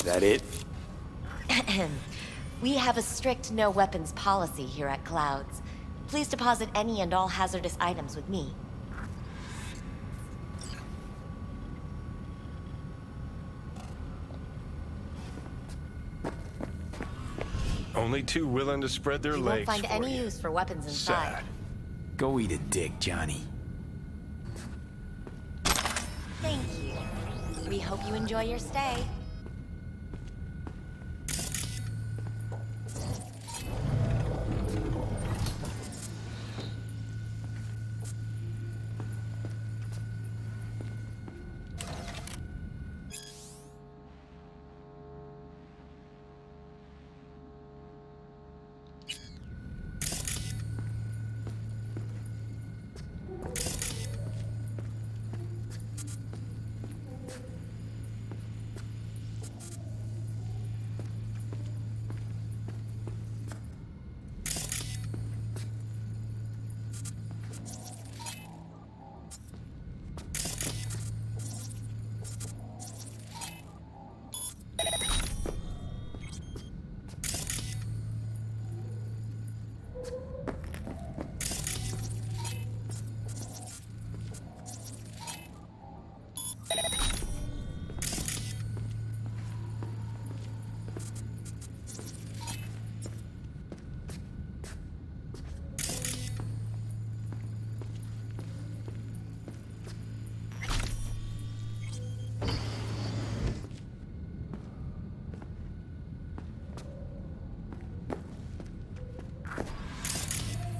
That it? We have a strict no weapons policy here at Clouds. Please deposit any and all hazardous items with me. Only two willing to spread their You legs won't find for any you. use for weapons inside. Sad. Go eat a dick, Johnny. Thank you. We hope you enjoy your stay.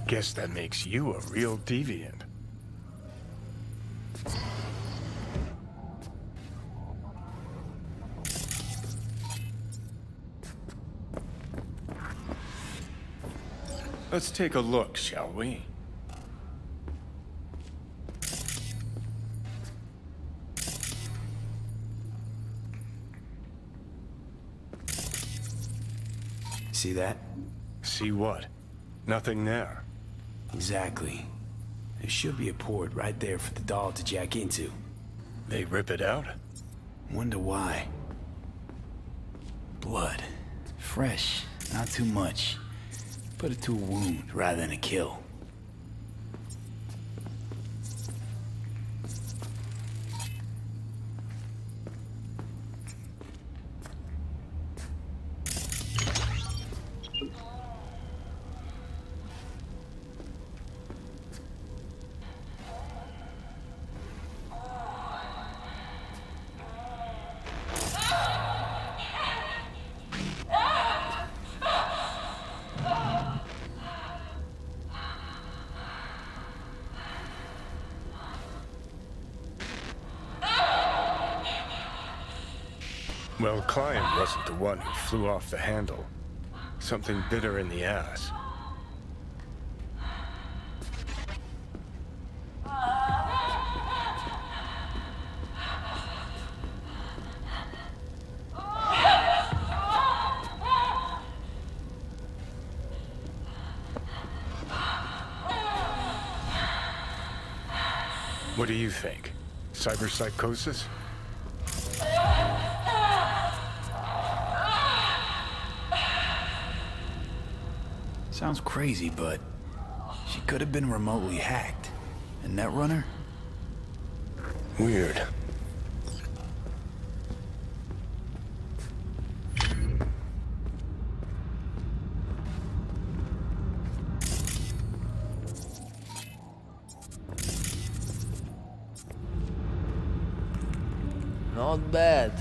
Guess that makes you a real deviant. Let's take a look, shall we? See that? See what? Nothing there. Exactly. There should be a port right there for the doll to jack into. They rip it out? Wonder why. Blood. Fresh. Not too much. Put it to a wound rather than a kill. Well, Client wasn't the one who flew off the handle. Something bit her in the ass. What do you think? Cyberpsychosis? Sounds crazy, but she could have been remotely hacked. A netrunner? Weird. Not bad,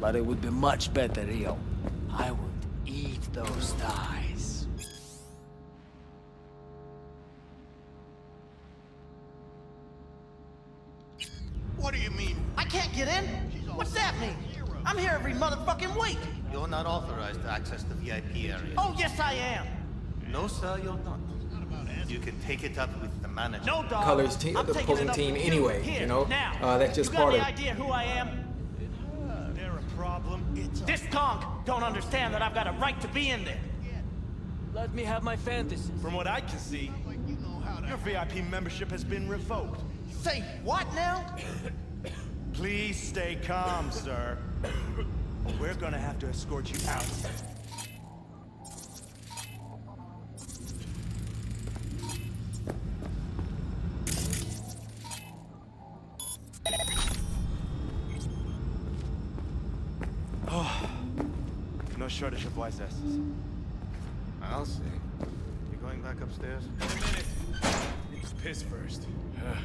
but it would be much better real. I would eat those thighs. What do you mean? I can't get in? What's that mean? I'm here every motherfucking week. You're not authorized to access the VIP area. Oh, yes, I am. No, sir, you're not. You can take it up with the manager. No, dog. Colors team, I'm the taking opposing it up team with you. anyway, Here, you know? Now. That's just you got part any of idea who I am? There a problem? This conk don't understand that I've got a right to be in there. Let me have my fantasies. From what I can see, your VIP membership has been revoked. Say what now? Please stay calm, sir. We're gonna have to escort you out. Oh, no shortage of wise asses. I'll see. You going back upstairs? In a minute. Need to piss first. Huh?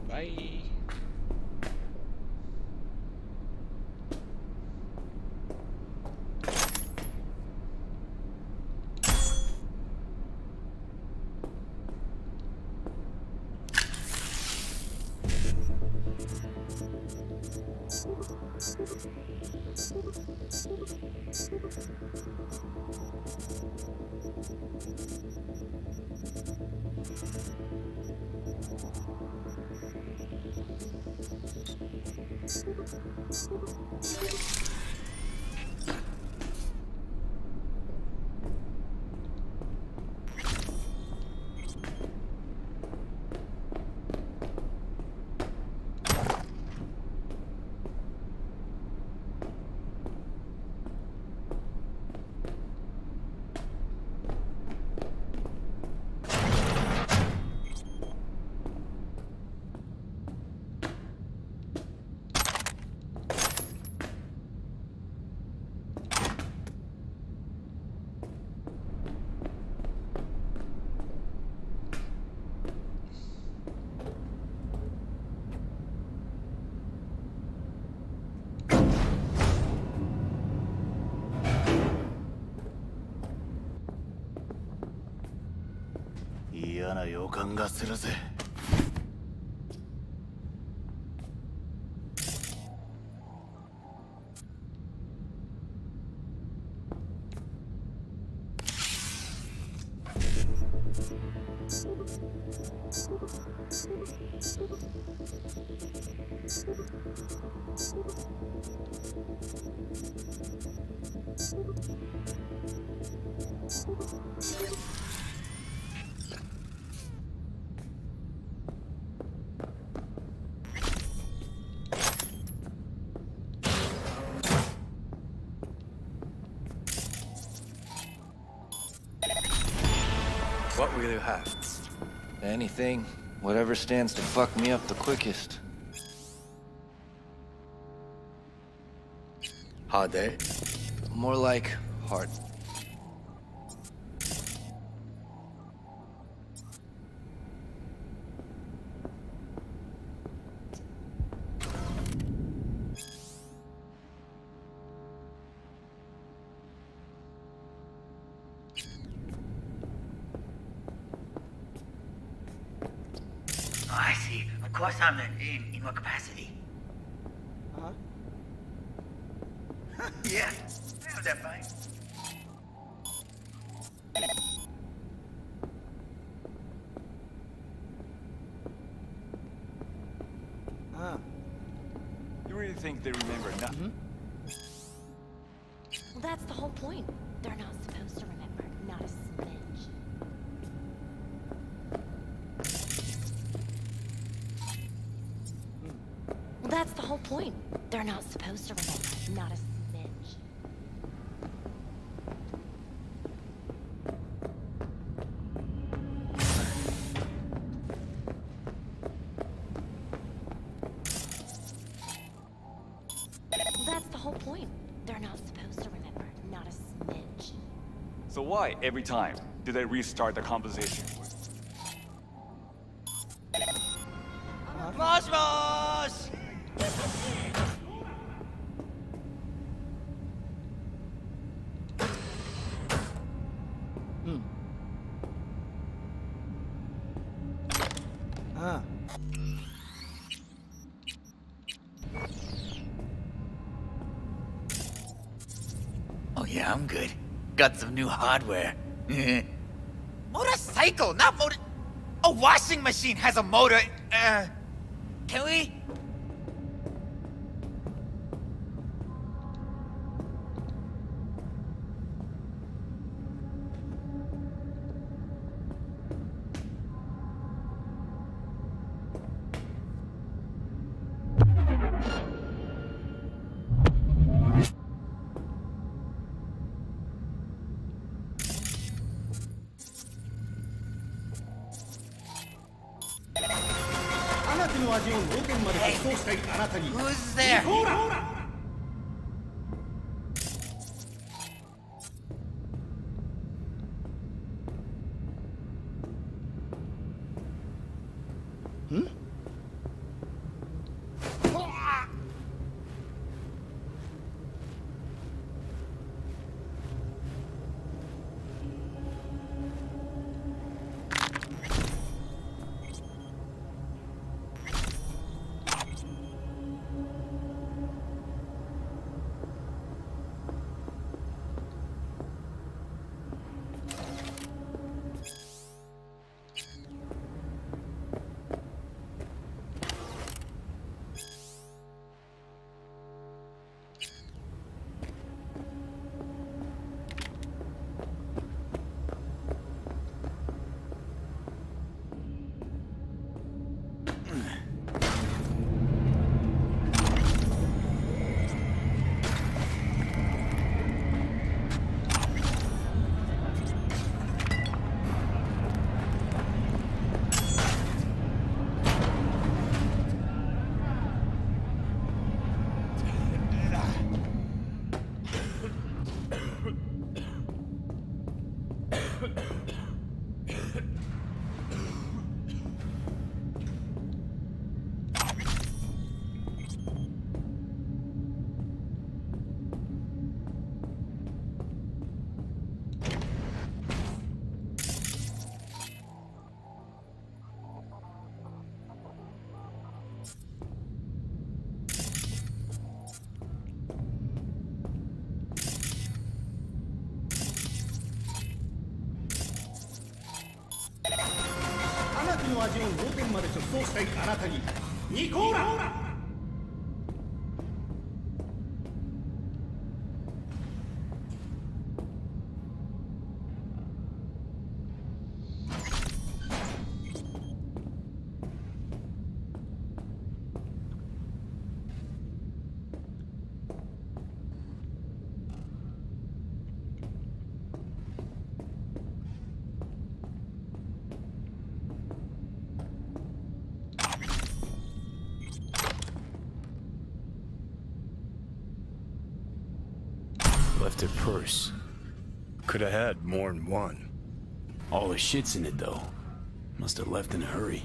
Bye.嫌な予感がするぜ。What will you have? Anything. Whatever stands to fuck me up the quickest. Hard day? More like hard. course I'm in what capacity? Huh? Yeah, I have that fine. Huh. You really think they remember nothing? Well, that's the whole point. They're not supposed to remember, not a smidge. Well, that's the whole point. They're not supposed to remember, not a smidge. Well, that's the whole point. They're not supposed to remember, not a smidge. So why, every time, do they restart the conversation? Cosmos! Huh. Oh yeah, I'm good. Got some new hardware. Motorcycle, not motor... A washing machine has a motor, Can we? Who's there? Left her purse. Could have had more than one. All the shit's in it, though. Must have left in a hurry.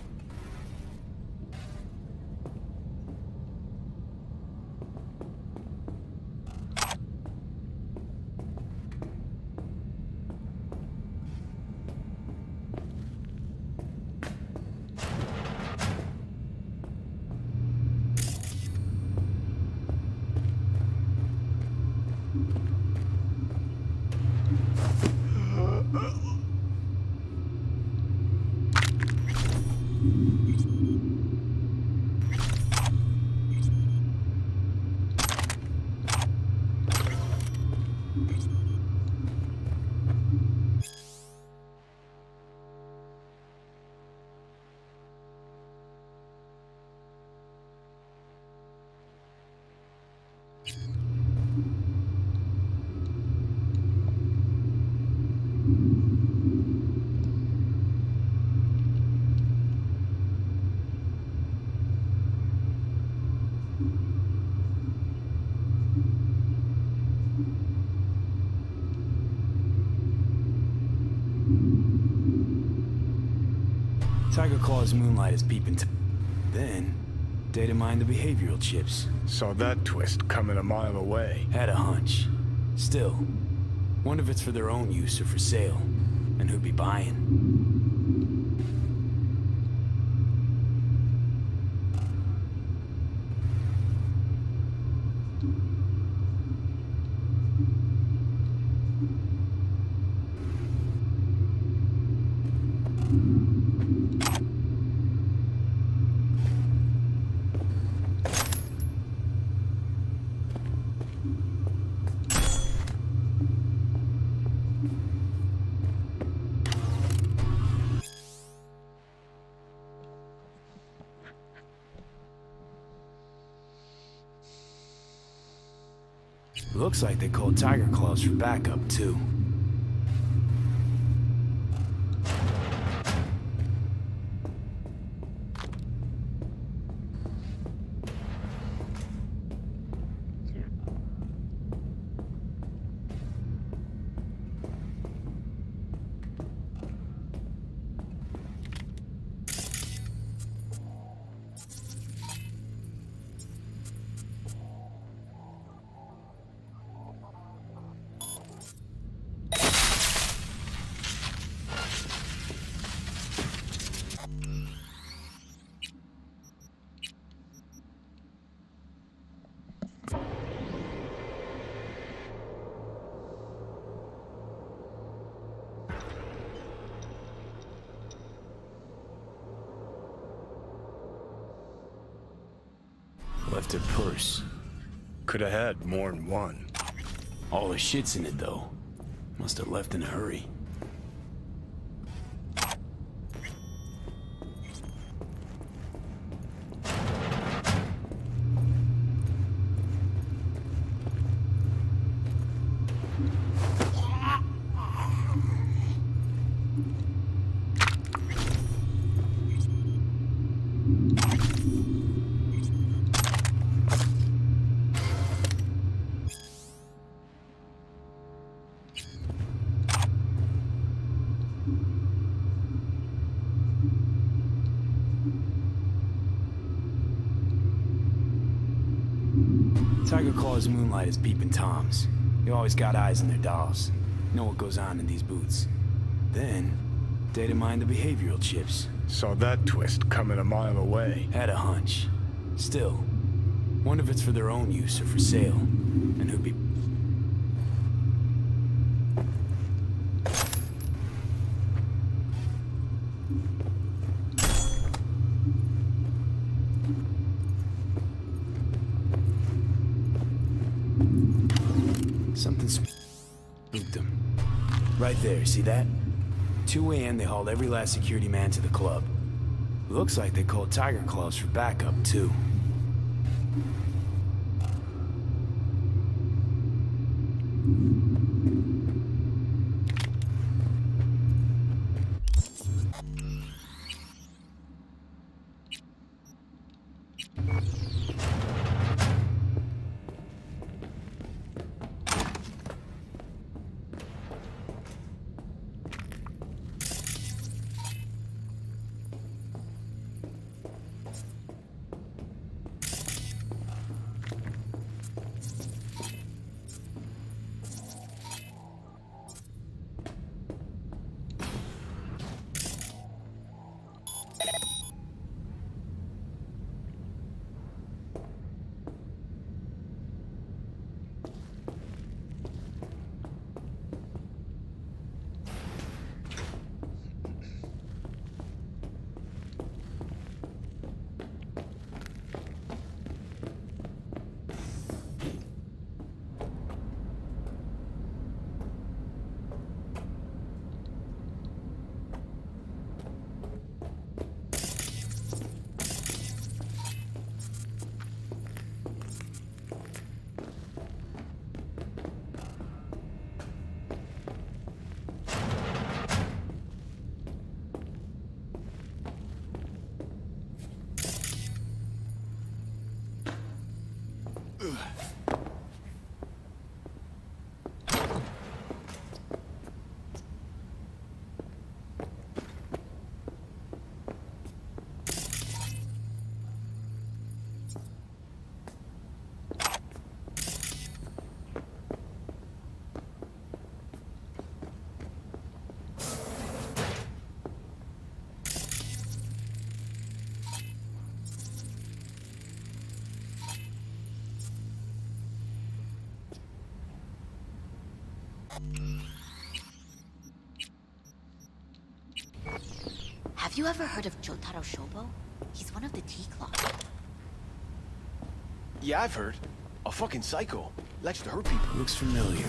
Tiger Claw's moonlight is peeping. Then, data mined the behavioral chips. Saw that twist coming a mile away. Had a hunch. Still, wonder if it's for their own use or for sale. And who'd be buying? Looks like they called Tiger Claws for backup, too. Left her purse. Could have had more than one. All her shit's in it, though. Must have left in a hurry. Tiger Claw's moonlight is peeping Toms. They always got eyes on their dolls. Know what goes on in these boots. Then, data mined the behavioral chips. Saw that twist coming a mile away. Had a hunch. Still, wonder if it's for their own use or for sale. And who'd be... Something spooked them. Right there, see that? 2 a.m. they hauled every last security man to the club. Looks like they called Tiger Claws for backup, too. Have you ever heard of Jotaro Shobo? He's one of the T-Claws. Yeah, I've heard. A fucking psycho. Likes to hurt people. Looks familiar.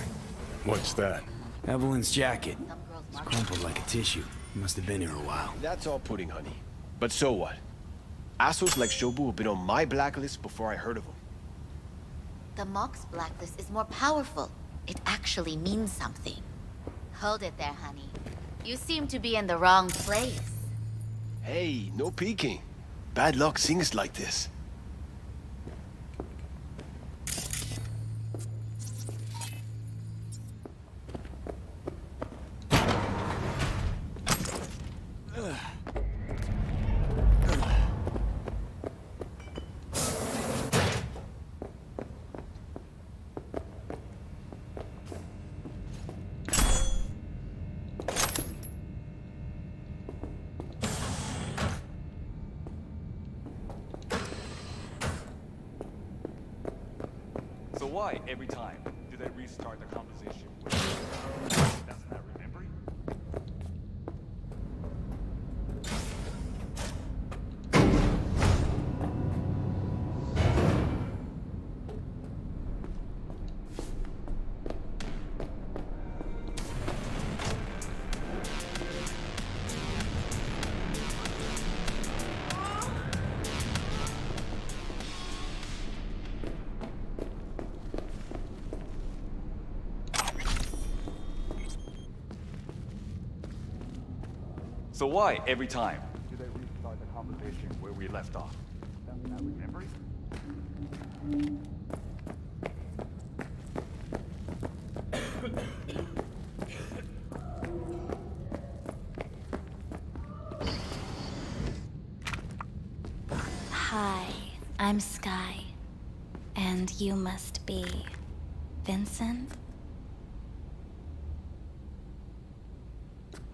What's that? Evelyn's jacket. Some girls It's mark crumpled like a tissue. He must have been here a while. That's all pudding, honey. But so what? Assholes like Shobu have been on my blacklist before I heard of them. The Mock's blacklist is more powerful. It actually means something. Hold it there, honey. You seem to be in the wrong place. Hey, no peeking. Bad luck sings like this. So why, every time, do they restart the conversation with that's not remembering? So why, every time, do they restart the conversation where we left off? That's not remembering? Hi, I'm Sky. And you must be Vincent?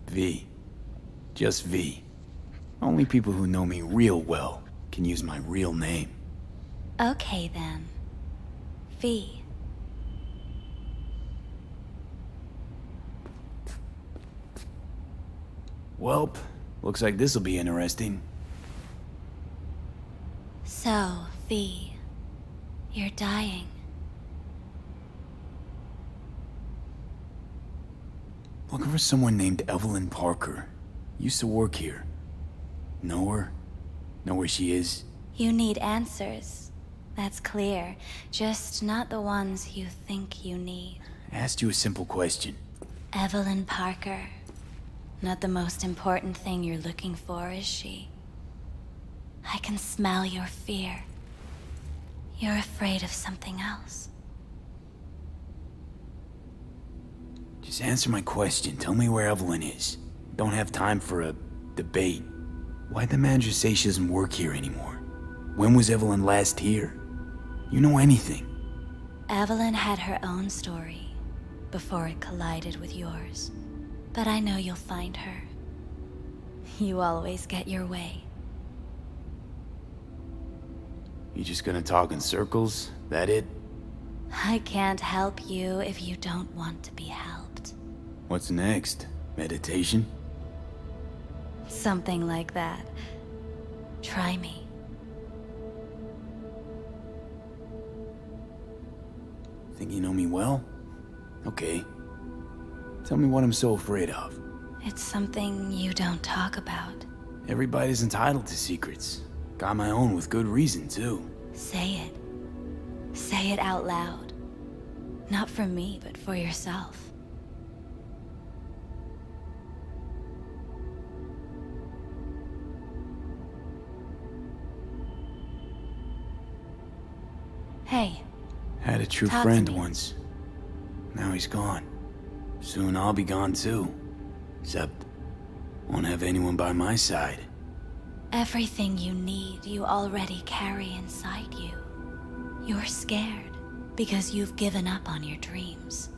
V. Just V. Only people who know me real well can use my real name. Okay then. V. Welp, looks like this'll be interesting. So, V, you're dying. Looking for someone named Evelyn Parker. Used to work here. Know her? Know where she is? You need answers. That's clear. Just not the ones you think you need. Asked you a simple question. Evelyn Parker. Not the most important thing you're looking for, is she? I can smell your fear. You're afraid of something else. Just answer my question. Tell me where Evelyn is. Don't have time for a debate. Why'd the manager say she doesn't work here anymore? When was Evelyn last here? You know anything? Evelyn had her own story before it collided with yours. But I know you'll find her. You always get your way. You just gonna talk in circles? That it? I can't help you if you don't want to be helped. What's next? Meditation? Something like that. Try me. Think you know me well? Okay. Tell me what I'm so afraid of. It's something you don't talk about. Everybody's entitled to secrets. Got my own with good reason, too. Say it. Say it out loud. Not for me, but for yourself. Hey. Had a true friend once. Now he's gone. Soon I'll be gone too. Except, won't have anyone by my side. Everything you need, you already carry inside you. You're scared because you've given up on your dreams.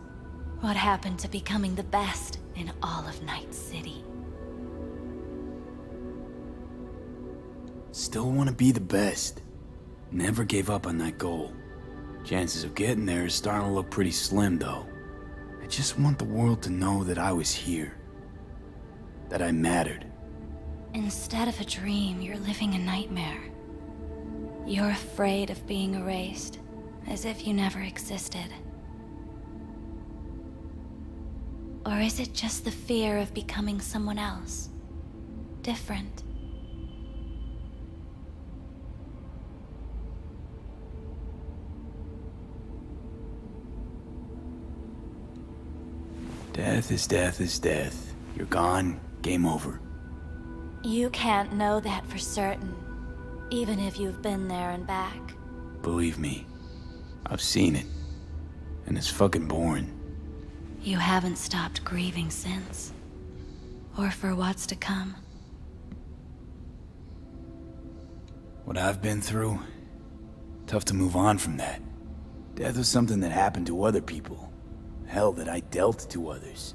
What happened to becoming the best in all of Night City? Still want to be the best. Never gave up on that goal. Chances of getting there is starting to look pretty slim, though. I just want the world to know that I was here. That I mattered. Instead of a dream, you're living a nightmare. You're afraid of being erased, as if you never existed. Or is it just the fear of becoming someone else? Different? Death is death is death. You're gone, game over. You can't know that for certain, even if you've been there and back. Believe me, I've seen it. And it's fucking boring. You haven't stopped grieving since. Or for what's to come. What I've been through, tough to move on from that. Death was something that happened to other people. Hell, that I dealt to others.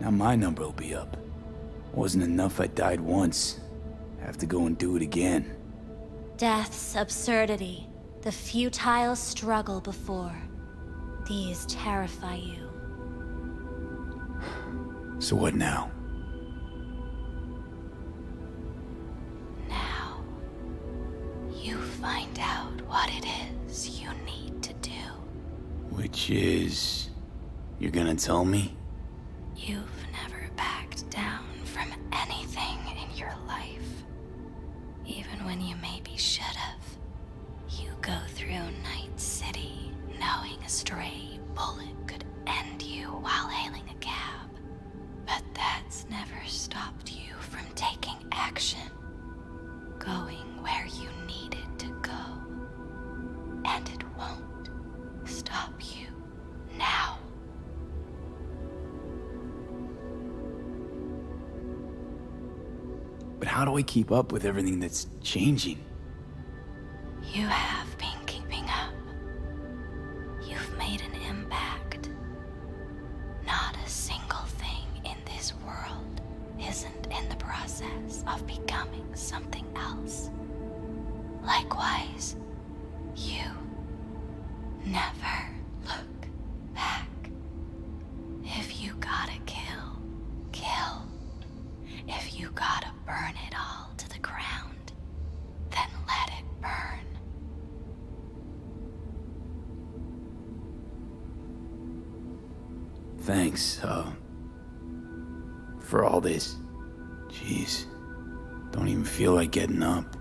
Now my number will be up. Wasn't enough I died once. Have to go and do it again. Death's absurdity, the futile struggle before. These terrify you. So what now? Now, you find out what it is you need to do. Which is... You're gonna tell me? You've never backed down from anything in your life. Even when you maybe should have. You go through Night City knowing a stray bullet could end you while hailing a cab. But that's never stopped you from taking action. Going where you needed to go. And it won't stop you now. But how do I keep up with everything that's changing? You have been keeping up. You've made an impact. Not a single thing in this world isn't in the process of becoming something else. Likewise, you never look back. If you gotta kill, kill. If you gotta burn it all to the ground, then let it burn. Thanks, for all this. Jeez, don't even feel like getting up.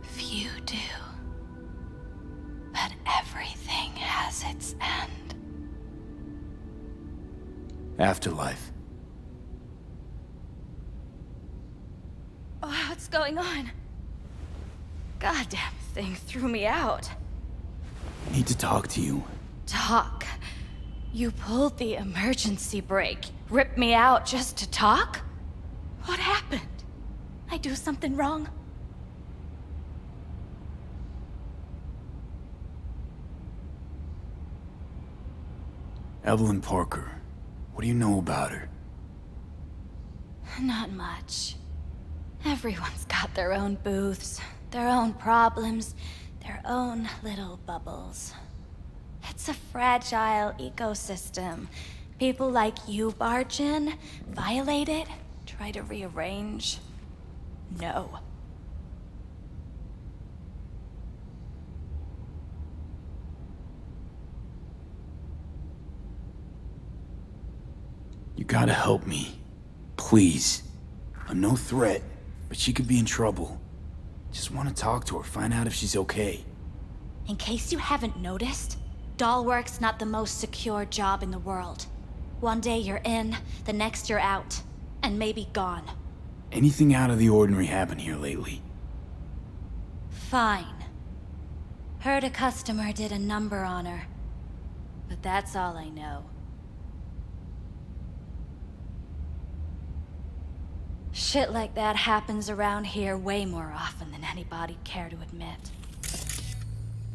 Few do. But everything has its end. Afterlife. Oh, what's going on? Goddamn thing threw me out. I need to talk to you. Talk? You pulled the emergency brake, ripped me out just to talk? What happened? I do something wrong? Evelyn Parker. What do you know about her? Not much. Everyone's got their own booths, their own problems, their own little bubbles. It's a fragile ecosystem. People like you barge in, violate it, try to rearrange. No. You gotta help me. Please. I'm no threat, but she could be in trouble. Just want to talk to her, find out if she's okay. In case you haven't noticed, Dollwork's not the most secure job in the world. One day you're in, the next you're out, and maybe gone. Anything out of the ordinary happen here lately? Fine. Heard a customer did a number on her. But that's all I know. Shit like that happens around here way more often than anybody'd care to admit.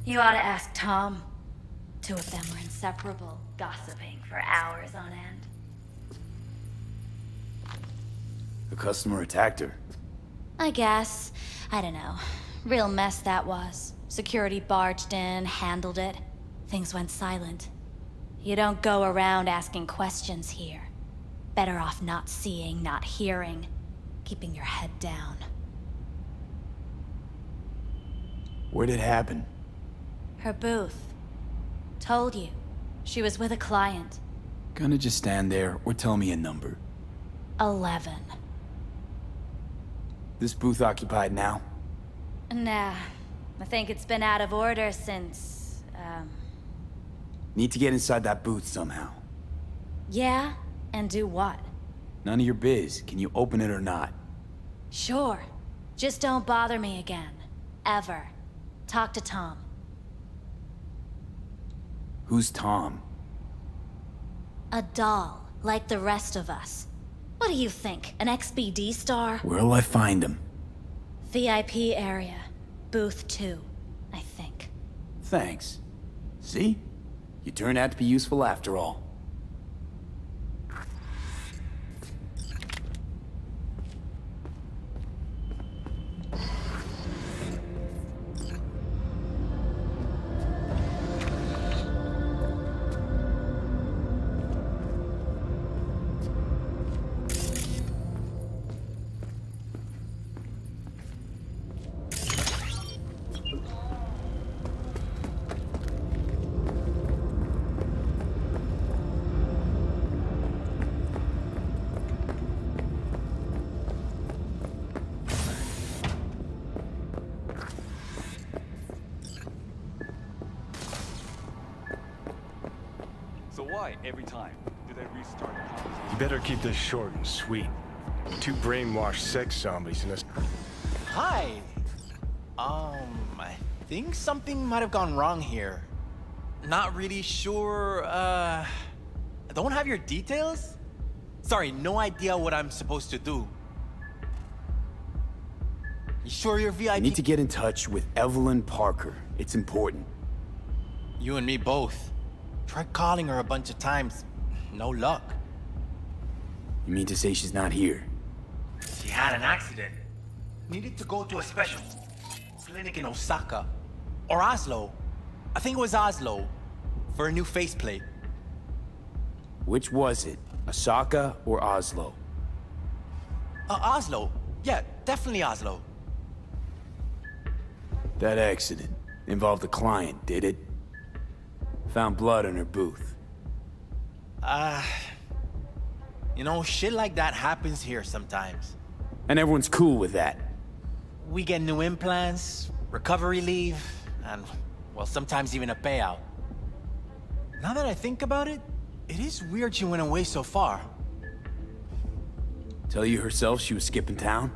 You ought to ask Tom. Two of them were inseparable, gossiping for hours on end. The customer attacked her. I guess. I don't know. Real mess that was. Security barged in, handled it. Things went silent. You don't go around asking questions here. Better off not seeing, not hearing, keeping your head down. Where'd it happen? Her booth. Told you. She was with a client. Gonna just stand there or tell me a number. 11. This booth occupied now? Nah. I think it's been out of order since, Need to get inside that booth somehow. Yeah? And do what? None of your biz. Can you open it or not? Sure. Just don't bother me again. Ever. Talk to Tom. Who's Tom? A doll, like the rest of us. What do you think? An XBD star? Where'll I find him? VIP area. Booth 2, I think. Thanks. See? You turned out to be useful after all. So why, every time, do they restart the conversation? You better keep this short and sweet. 2 brainwashed sex zombies in a... Hi. I think something might have gone wrong here. Not really sure, don't have your details? Sorry, no idea what I'm supposed to do. You sure you're VIP? I need to get in touch with Evelyn Parker. It's important. You and me both. Tried calling her a bunch of times. No luck. You mean to say she's not here? She had an accident. Needed to go to a special clinic in Osaka. Or Oslo. I think it was Oslo. For a new faceplate. Which was it? Osaka or Oslo? Oslo. Yeah, definitely Oslo. That accident involved a client, did it? Found blood in her booth. You know, shit like that happens here sometimes. And everyone's cool with that. We get new implants, recovery leave, and, well, sometimes even a payout. Now that I think about it, it is weird she went away so far. Tell you herself she was skipping town?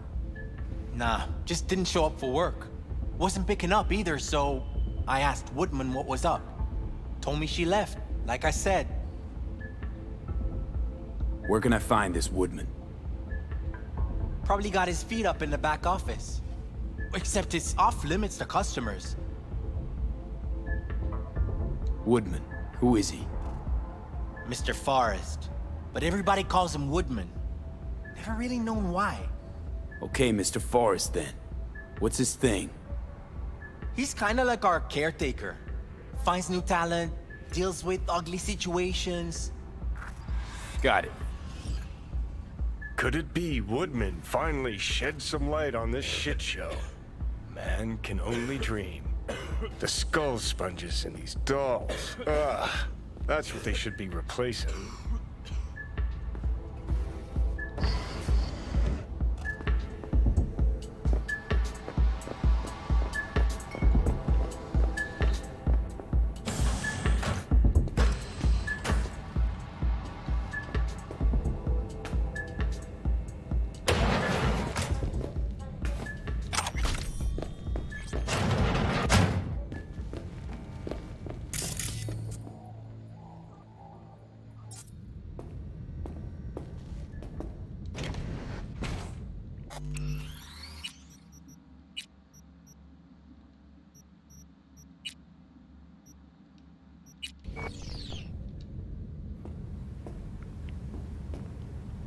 Nah, just didn't show up for work. Wasn't picking up either, so I asked Woodman what was up. Told me she left, like I said. Where can I find this Woodman? Probably got his feet up in the back office. Except it's off limits to customers. Woodman, who is he? Mr. Forrest. But everybody calls him Woodman. Never really known why. Okay, Mr. Forrest then. What's his thing? He's kinda like our caretaker. Finds new talent, deals with ugly situations. Got it. Could it be Woodman finally shed some light on this shit show? Man can only dream. The skull sponges in these dolls. Ugh. That's what they should be replacing.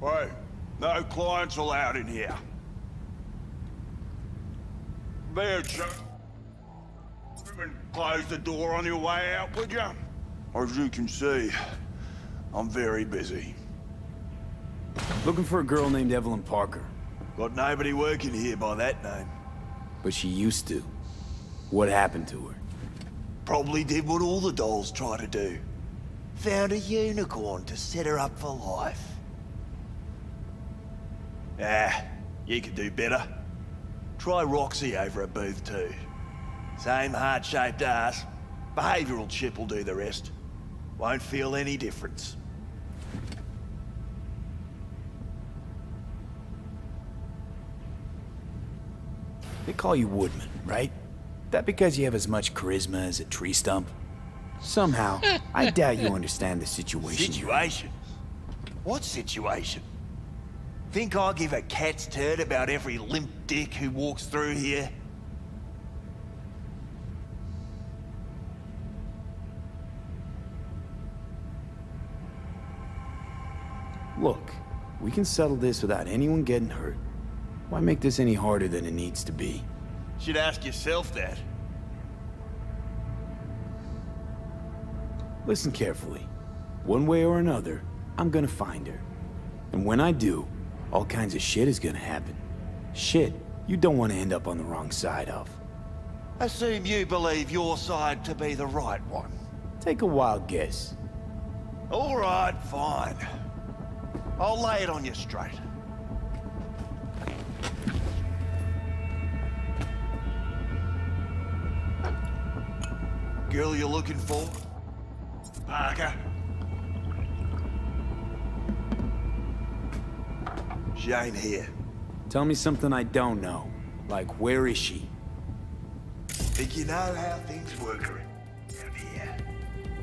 Hey, no clients allowed in here. There, Chuck. And close the door on your way out, would you? As you can see, I'm very busy. Looking for a girl named Evelyn Parker. Got nobody working here by that name. But she used to. What happened to her? Probably did what all the dolls try to do. Found a unicorn to set her up for life. Ah, you could do better. Try Roxy over at Booth 2. Same heart-shaped ass. Behavioral chip will do the rest. Won't feel any difference. They call you Woodman, right? That because you have as much charisma as a tree stump? Somehow, I doubt you understand the situation. Situation? What situation? Think I give a cat's turd about every limp dick who walks through here? Look, we can settle this without anyone getting hurt. Why make this any harder than it needs to be? Should ask yourself that. Listen carefully. One way or another, I'm gonna find her. And when I do, all kinds of shit is gonna happen. Shit you don't want to end up on the wrong side of. Assume you believe your side to be the right one. Take a wild guess. All right, fine. I'll lay it on you straight. Girl you're looking for? Parker? She ain't here. Tell me something I don't know. Like, where is she? Think you know how things work around here.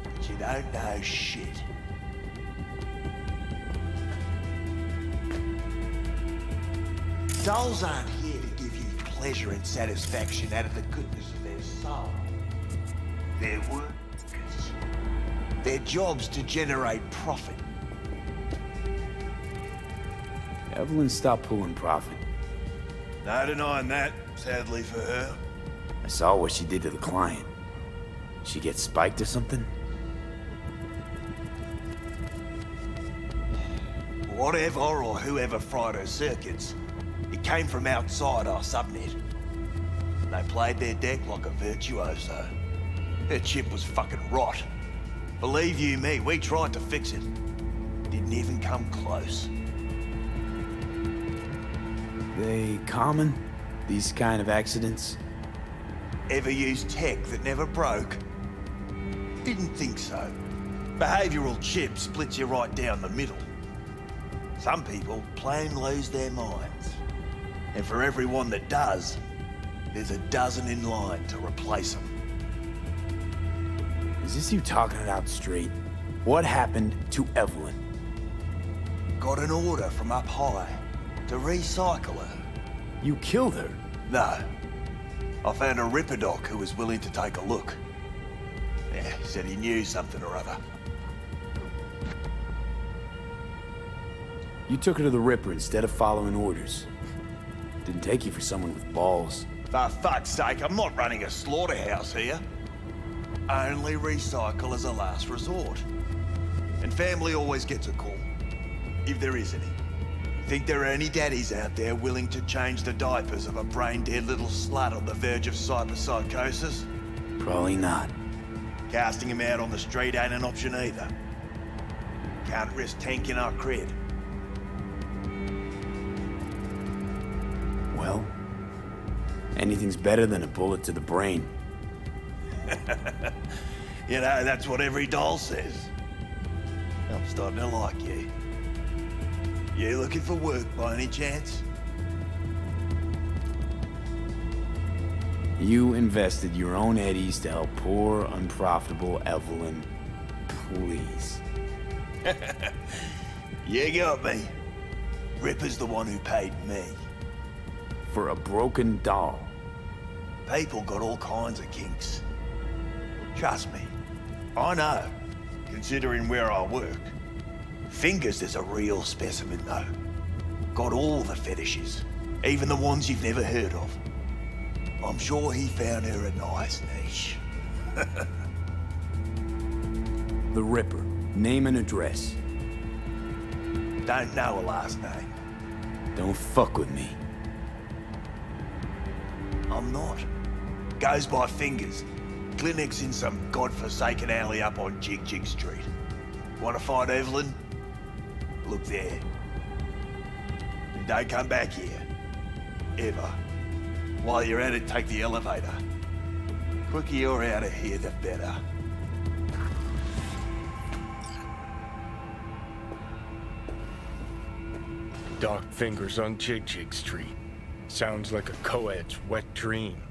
But you don't know shit. Dolls aren't here to give you pleasure and satisfaction out of the goodness of their soul. They're workers. Their job's to generate profit. Evelyn stopped pulling profit. No denying that, sadly for her. I saw what she did to the client. She get spiked or something? Whatever or whoever fried her circuits, it came from outside our subnet. They played their deck like a virtuoso. Her chip was fucking rot. Believe you me, we tried to fix it. Didn't even come close. They common? These kind of accidents? Ever used tech that never broke? Didn't think so. Behavioral chip splits you right down the middle. Some people plain lose their minds. And for everyone that does, there's a dozen in line to replace them. Is this you talking it out straight? What happened to Evelyn? Got an order from up high to recycle her. You killed her? No. I found a Ripper doc who was willing to take a look. Yeah, he said he knew something or other. You took her to the Ripper instead of following orders. Didn't take you for someone with balls. For fuck's sake, I'm not running a slaughterhouse here. Only recycle as a last resort. And family always gets a call, if there is any. Think there are any daddies out there willing to change the diapers of a brain-dead little slut on the verge of cyberpsychosis? Probably not. Casting him out on the street ain't an option either. Can't risk tanking our cred. Well, anything's better than a bullet to the brain. You know, that's what every doll says. I'm starting to like you. You looking for work by any chance? You invested your own eddies to help poor, unprofitable Evelyn. Please. You got me. Ripper's the one who paid me. For a broken doll. People got all kinds of kinks. Trust me, I know, considering where I work. Fingers is a real specimen, though. Got all the fetishes, even the ones you've never heard of. I'm sure he found her a nice niche. The Ripper. Name and address. Don't know a last name. Don't fuck with me. I'm not. Goes by fingers. Clinic's in some godforsaken alley up on Jig Jig Street. Want to find Evelyn? Look there. And don't come back here. Ever. While you're at it, take the elevator. Quicker you're out of here, the better. Dark fingers on Jig Jig Street. Sounds like a co-ed's wet dream.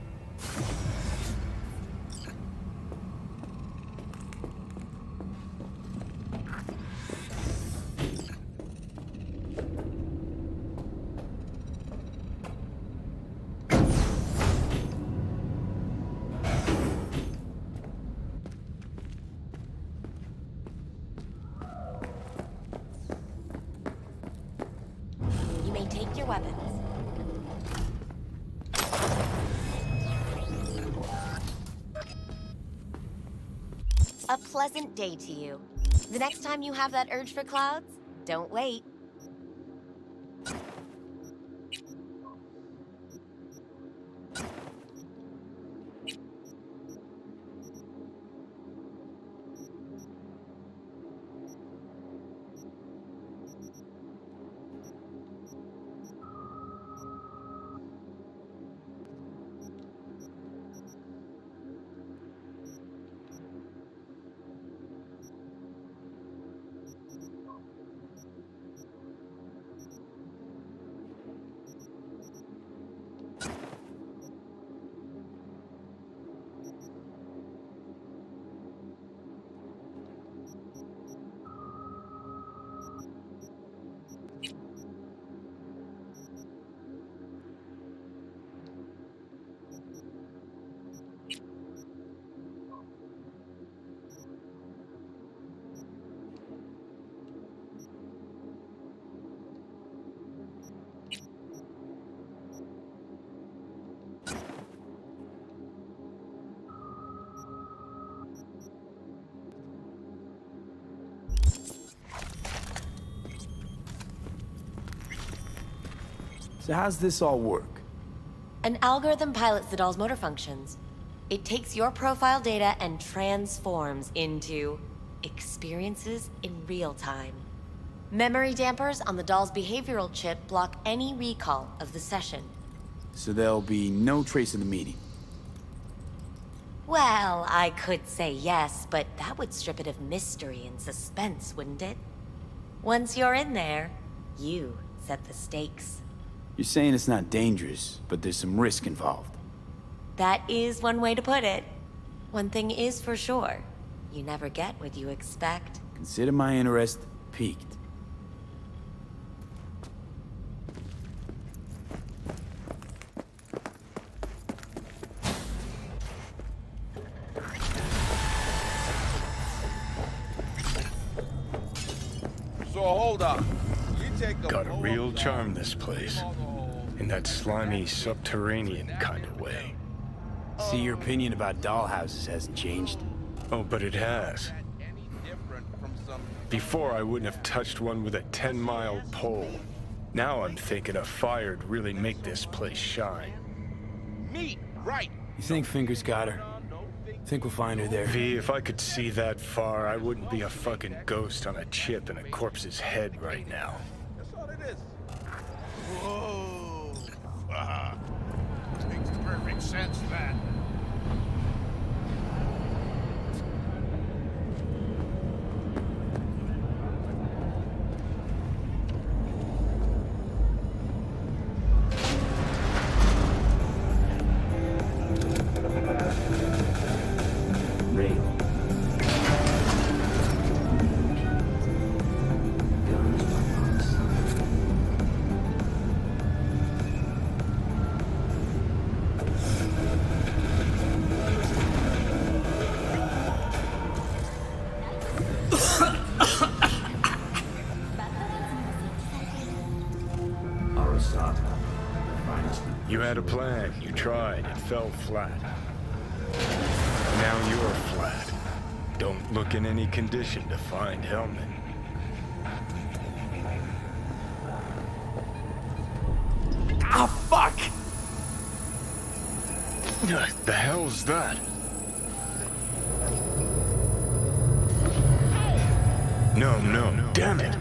You may take your weapons. A pleasant day to you. The next time you have that urge for clouds, don't wait. So how's this all work? An algorithm pilots the doll's motor functions. It takes your profile data and transforms into experiences in real time. Memory dampers on the doll's behavioral chip block any recall of the session. So there'll be no trace of the meeting. Well, I could say yes, but that would strip it of mystery and suspense, wouldn't it? Once you're in there, you set the stakes. You're saying it's not dangerous, but there's some risk involved. That is one way to put it. One thing is for sure, you never get what you expect. Consider my interest piqued. So hold up. You take a Got a real charm, this place. In that slimy, subterranean kind of way. See, your opinion about dollhouses hasn't changed. Oh, but it has. Before, I wouldn't have touched one with a 10-mile pole. Now I'm thinking a fire'd really make this place shine. Meat, right. You think Fingers got her? Think we'll find her there? V, if I could see that far, I wouldn't be a fucking ghost on a chip in a corpse's head right now. That's all it is. Whoa. Makes perfect sense, that. You had a plan, you tried, it fell flat. Now you're flat. Don't look in any condition to find Hellman. Ah, fuck! The hell's that? No, damn it!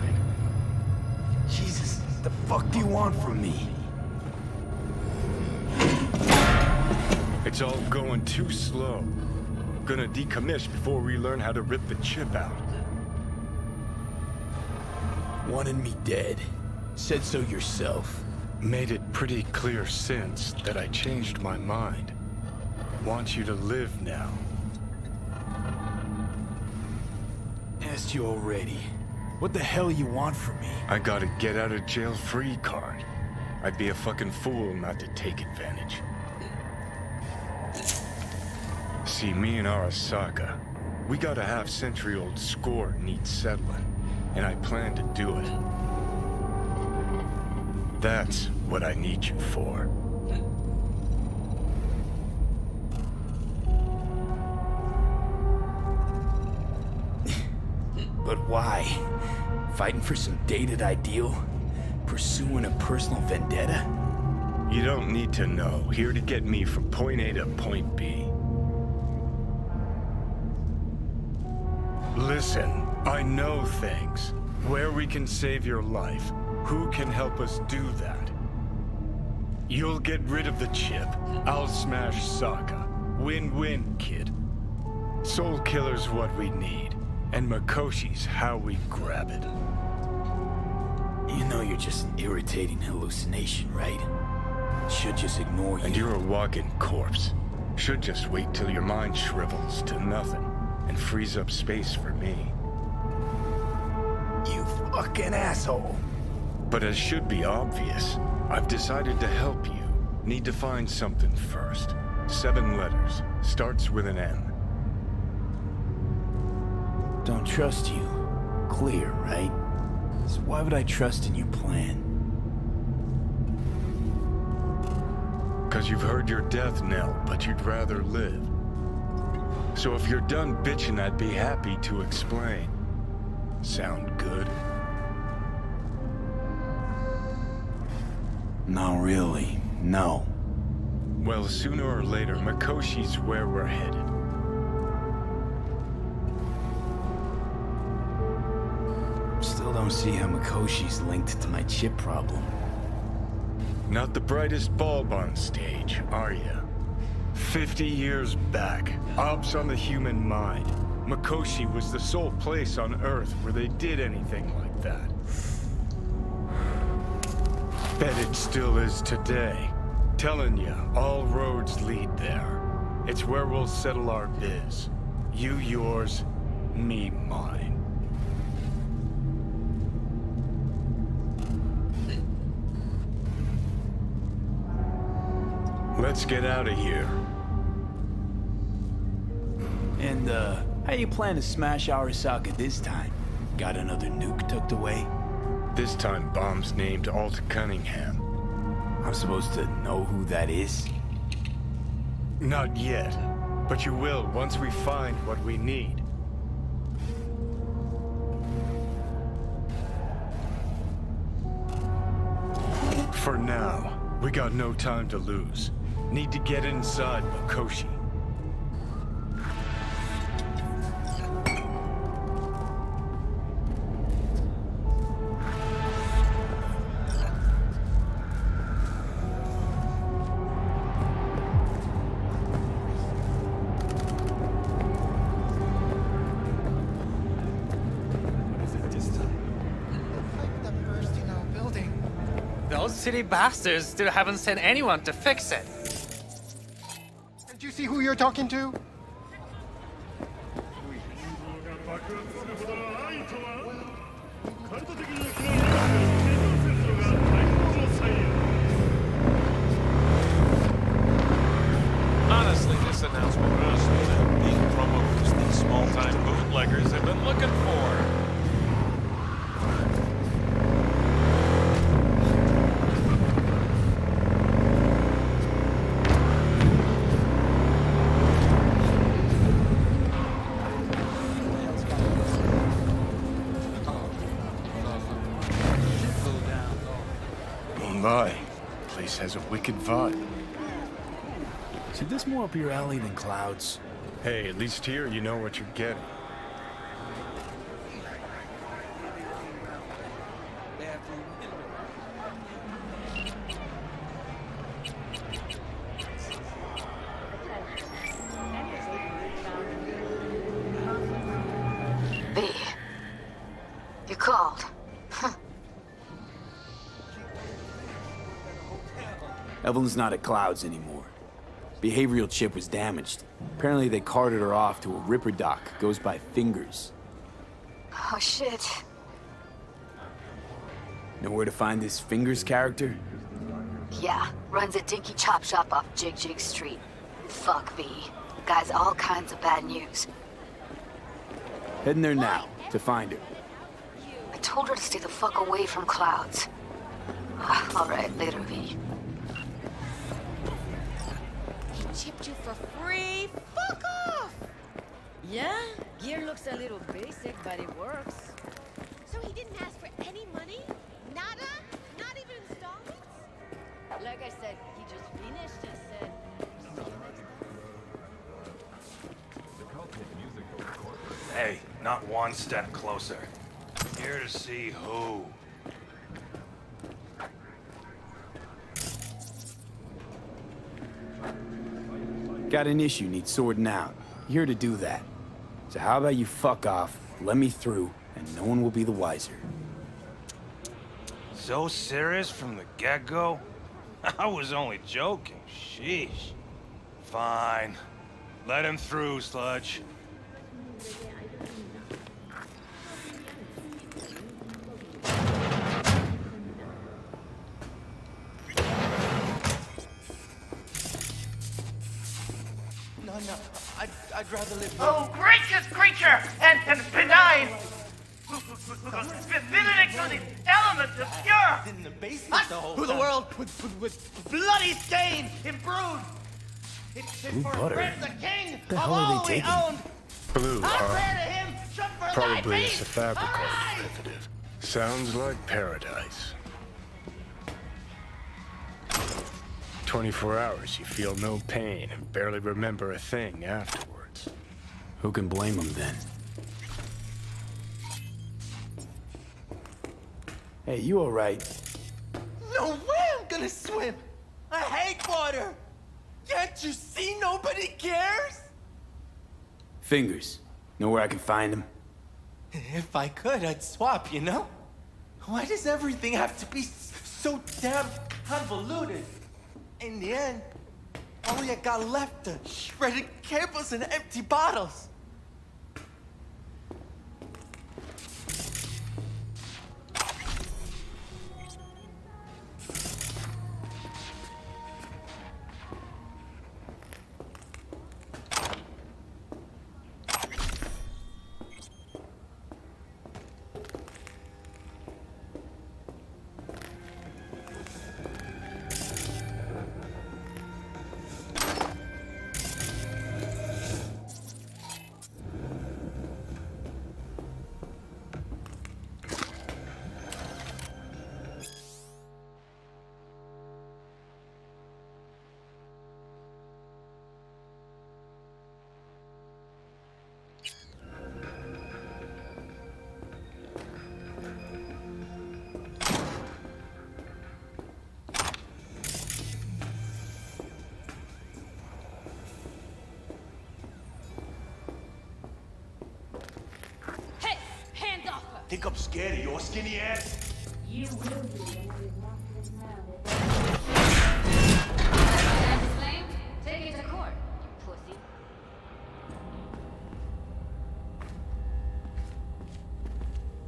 Jesus, the fuck do you want from me? It's all going too slow. Gonna decommission before we learn how to rip the chip out. Wanted me dead. Said so yourself. Made it pretty clear since that I changed my mind. Want you to live now. Asked you already. What the hell you want from me? I got a get out of jail free card. I'd be a fucking fool not to take advantage. See, me and Arasaka, we got a half-century-old score needs settling, and I plan to do it. That's what I need you for. But why? Fighting for some dated ideal? Pursuing a personal vendetta? You don't need to know. Here to get me from point A to point B. Listen, I know things. Where we can save your life. Who can help us do that? You'll get rid of the chip. I'll smash Sokka. Win-win, kid. Soul Killer's what we need. And Makoshi's how we grab it. You know you're just an irritating hallucination, right? Should just ignore you. And you're a walking corpse. Should just wait till your mind shrivels to nothing and frees up space for me. You fucking asshole. But as should be obvious, I've decided to help you. Need to find something first. 7 letters. Starts with an M. Don't trust you. Clear, right? So why would I trust in your plan? 'Cause you've heard your death knell, but you'd rather live. So if you're done bitching, I'd be happy to explain. Sound good? Not really, no. Well, sooner or later, Makoshi's where we're headed. Still don't see how Makoshi's linked to my chip problem. Not the brightest bulb on stage, are you? 50 years back, ops on the human mind. Makoshi was the sole place on Earth where they did anything like that. Bet it still is today. Telling ya, all roads lead there. It's where we'll settle our biz. You yours, me mine. Let's get out of here. And, how you plan to smash Arasaka this time? Got another nuke tucked away? This time, bomb's named Alt Cunningham. I'm supposed to know who that is? Not yet, but you will once we find what we need. For now, we got no time to lose. Need to get inside Makoshi. Those city bastards still haven't sent anyone to fix it. Did you see who you're talking to? Honestly, this announcement was the promos these small-time bootleggers have been looking for. by. Place has a wicked vibe. See, this more up your alley than Clouds? Hey, at least here you know what you're getting. B. You called. Evelyn's not at Clouds anymore. Behavioral chip was damaged. Apparently they carted her off to a ripper dock. Goes by Fingers. Oh, shit. Know where to find this Fingers character? Yeah, runs a dinky chop shop off Jig Jig Street. Fuck B. Guy's all kinds of bad news. Heading there now, to find her. I told her to stay the fuck away from Clouds. All right, later, V. He chipped you for free? Fuck off! Yeah, gear looks a little basic, but it works. So he didn't ask for any money? Nada? Not even installments? Like I said, he just finished and said, "See you next time." Hey, not one step closer. Here to see who. Got an issue needs sorting out. Here to do that. So how about you fuck off, let me through, and no one will be the wiser. So serious from the get-go? I was only joking. Sheesh. Fine. Let him through, Sludge. No, I'd rather live. Oh, gracious creature and benign! Visiting to the elements obscure! In the basement the whole To the time. world with bloody stain imbrued! It's Blue for butter? Fred the king The of hell are they all we taking? owned! Blue, I huh? pray to him, should for thy Probably peace! it's a fabrical Arise! derivative. Sounds like paradise. 24 hours, you feel no pain and barely remember a thing afterwards. Who can blame him then? Hey, you alright? No way I'm gonna swim! I hate water! Can't you see nobody cares? Fingers. Know where I can find him? If I could, I'd swap, you know? Why does everything have to be so damn convoluted? In the end, all I got left are shredded cables and empty bottles. Hey, hands off her! Think I'm scared of your skinny ass? You will be. Take it to court, you pussy.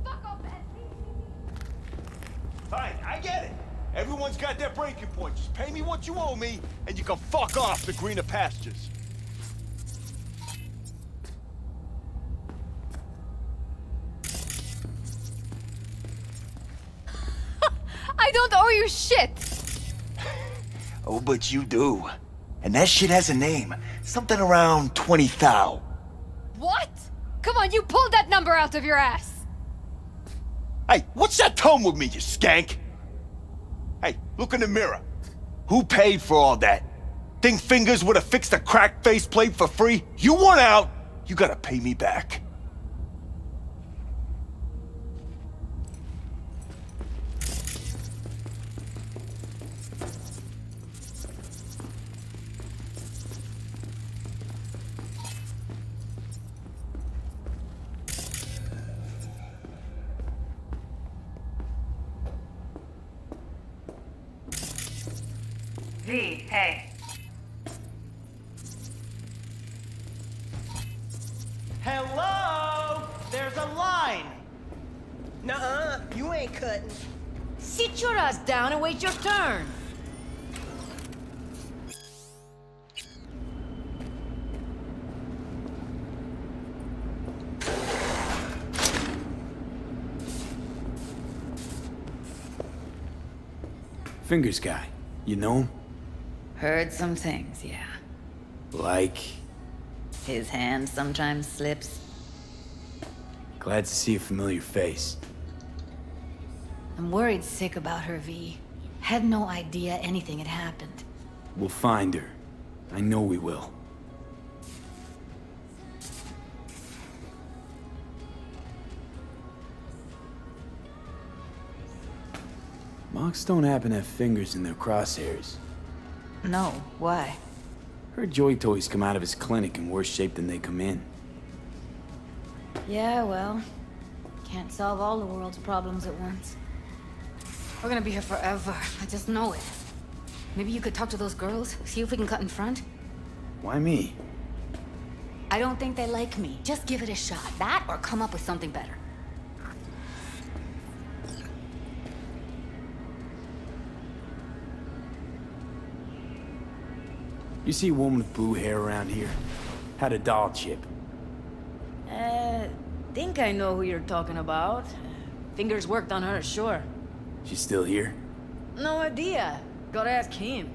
Fuck off, Fine, I get it. Everyone's got their breaking point. Just pay me what you owe me, and you can fuck off to greener pastures. I don't owe you shit! Oh, but you do. And that shit has a name. Something around 20 thou. What? Come on, you pulled that number out of your ass! Hey, what's that tone with me, you skank? Hey, Look in the mirror. Who paid for all that? Think Fingers would have fixed a cracked faceplate for free? You want out, you gotta pay me back. V, hey. Hello? There's a line. Nuh-uh, you ain't cutting. Sit your ass down and wait your turn. Fingers guy. You know him? Heard some things, yeah. Like? His hand sometimes slips. Glad to see a familiar face. I'm worried sick about her, V. Had no idea anything had happened. We'll find her. I know we will. Mocs don't happen to have fingers in their crosshairs. No, why? Heard Joy Toys come out of his clinic in worse shape than they come in. Yeah, well, can't solve all the world's problems at once. We're gonna be here forever. I just know it. Maybe you could talk to those girls, see if we can cut in front? Why me? I don't think they like me. Just give it a shot. That or come up with something better. You see a woman with blue hair around here? Had a doll chip. Think I know who you're talking about. Fingers worked on her, sure. She's still here? No idea. Gotta ask him.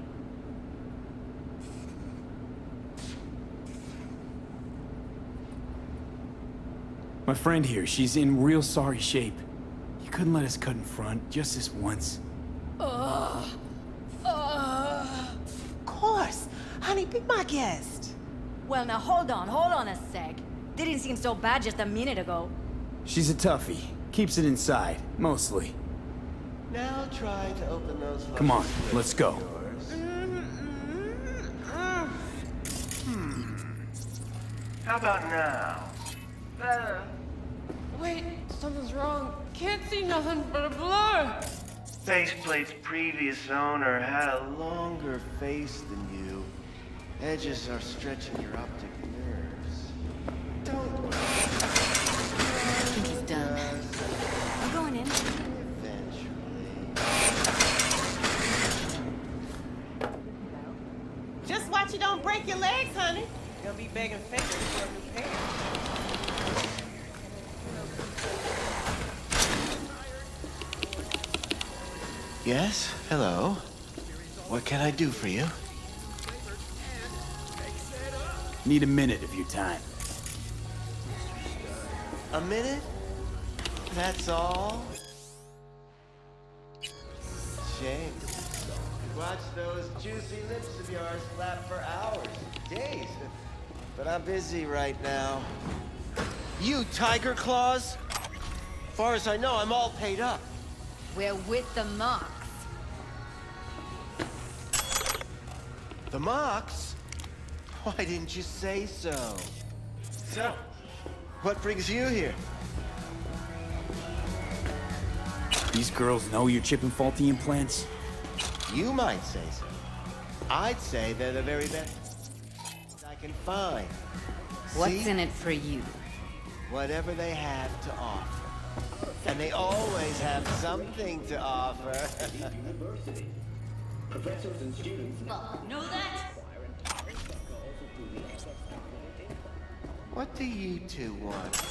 My friend here, she's in real sorry shape. You couldn't let us cut in front, just this once. Of course. Honey, be my guest. Well, now hold on a sec. Didn't seem so bad just a minute ago. She's a toughie. Keeps it inside, mostly. Now try to open those. Come on, let's go. How about now? Better. Wait, something's wrong. Can't see nothing but a blur. Faceplate's previous owner had a longer face than you. Edges are stretching your optic nerves. Don't. I think he's done. I'm going in. Just watch you don't break your legs, honey. You're gonna be begging fingers for a new pair. Yes? Hello? What can I do for you? Need a minute of your time. A minute? That's all? Shame. Watch those juicy lips of yours flap for hours, days. But I'm busy right now. You, Tiger Claws? Far as I know, I'm all paid up. We're with the Mocs. The Mocs? Why didn't you say so? So, what brings you here? These girls know you're chipping faulty implants? You might say so. I'd say they're the very best I can find. What's See? in it for you? Whatever they have to offer. And they always have something to offer. Professors and students know that? What do you two want?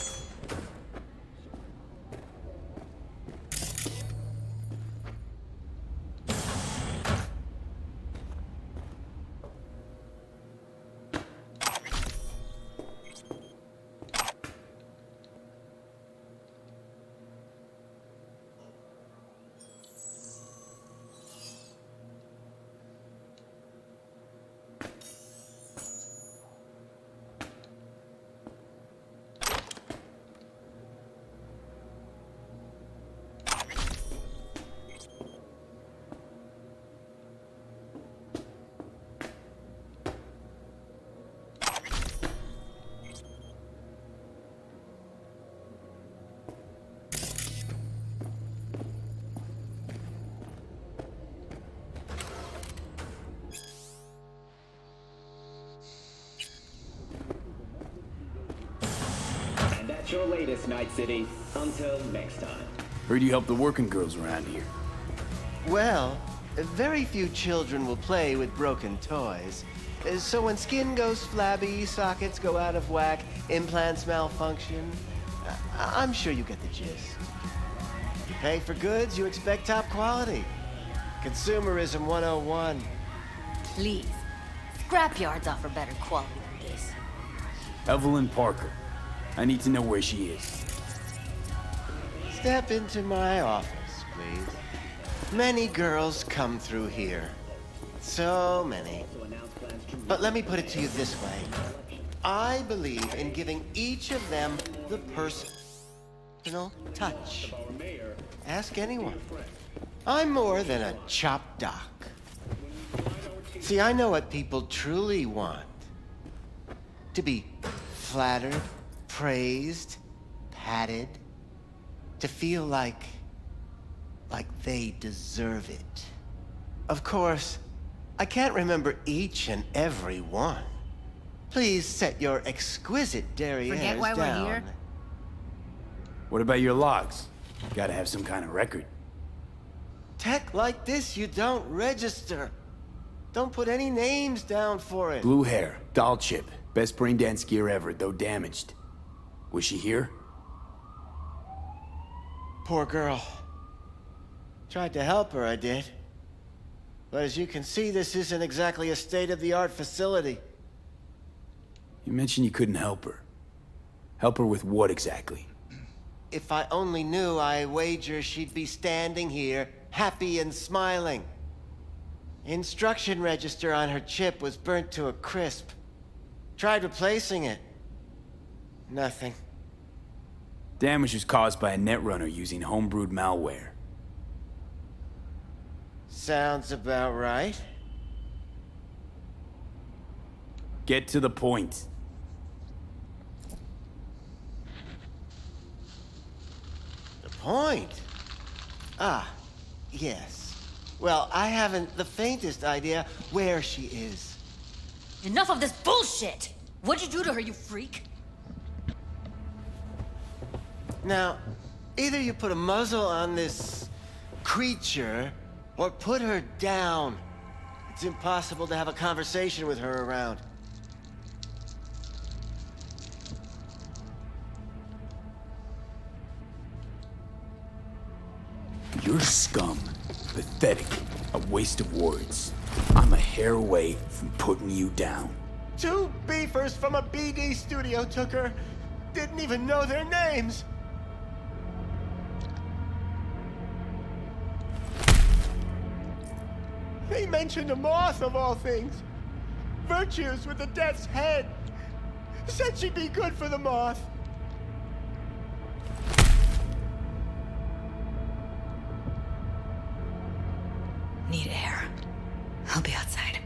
At your latest, Night City. Until next time. Heard you help the working girls around here. Well, very few children will play with broken toys. So when skin goes flabby, sockets go out of whack, implants malfunction, I'm sure you get the gist. You pay for goods, you expect top quality. Consumerism 101. Please. Scrapyards offer better quality than this. Evelyn Parker. I need to know where she is. Step into my office, please. Many girls come through here. So many. But let me put it to you this way. I believe in giving each of them the personal touch. Ask anyone. I'm more than a chop doc. See, I know what people truly want. To be flattered, praised, patted. To feel like they deserve it. Of course, I can't remember each and every one. Please set your exquisite derrieres Forget why down. we're here? What about your logs? Gotta have some kind of record. Tech like this, you don't register. Don't put any names down for it. Blue hair, doll chip, best brain dance gear ever, though damaged. Was she here? Poor girl. Tried to help her, I did. But as you can see, this isn't exactly a state-of-the-art facility. You mentioned you couldn't help her. Help her with what exactly? If I only knew, I wager she'd be standing here, happy and smiling. Instruction register on her chip was burnt to a crisp. Tried replacing it. Nothing. Damage was caused by a netrunner using homebrewed malware. Sounds about right. Get to the point. The point? Ah, yes. Well, I haven't the faintest idea where she is. Enough of this bullshit! What'd you do to her, you freak? Now, either you put a muzzle on this creature, or put her down. It's impossible to have a conversation with her around. You're scum. Pathetic. A waste of words. I'm a hair away from putting you down. 2 beefers from a BD studio took her. Didn't even know their names. They mentioned a moth of all things. Virtues with the death's head. Said she'd be good for the moth. Need air. I'll be outside.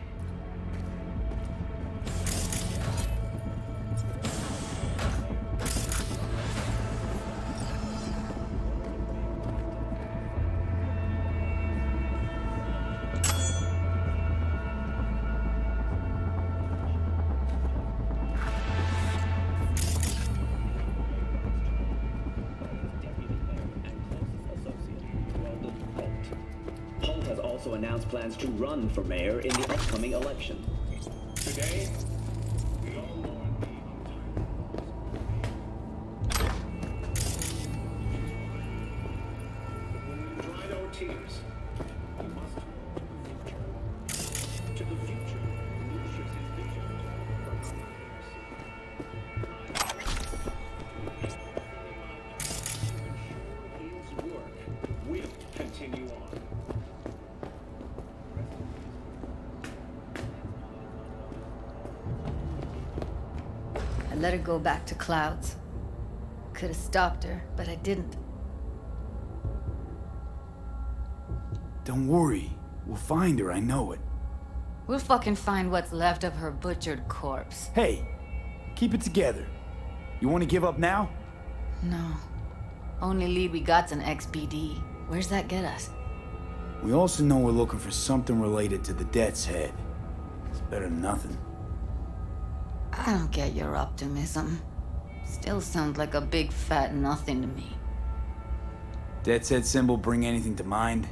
Announced plans to run for mayor in the upcoming election. Today, we all mourn when we dried our tears, we must to the future. Leadership is vision for his work will continue on. I let her go back to Clouds. Could have stopped her, but I didn't. Don't worry. We'll find her, I know it. We'll fucking find what's left of her butchered corpse. Hey, keep it together. You want to give up now? No. Only lead we got's an XBD. Where's that get us? We also know we're looking for something related to the Death's Head. It's better than nothing. I don't get your optimism. Still sounds like a big fat nothing to me. Death's Head symbol bring anything to mind?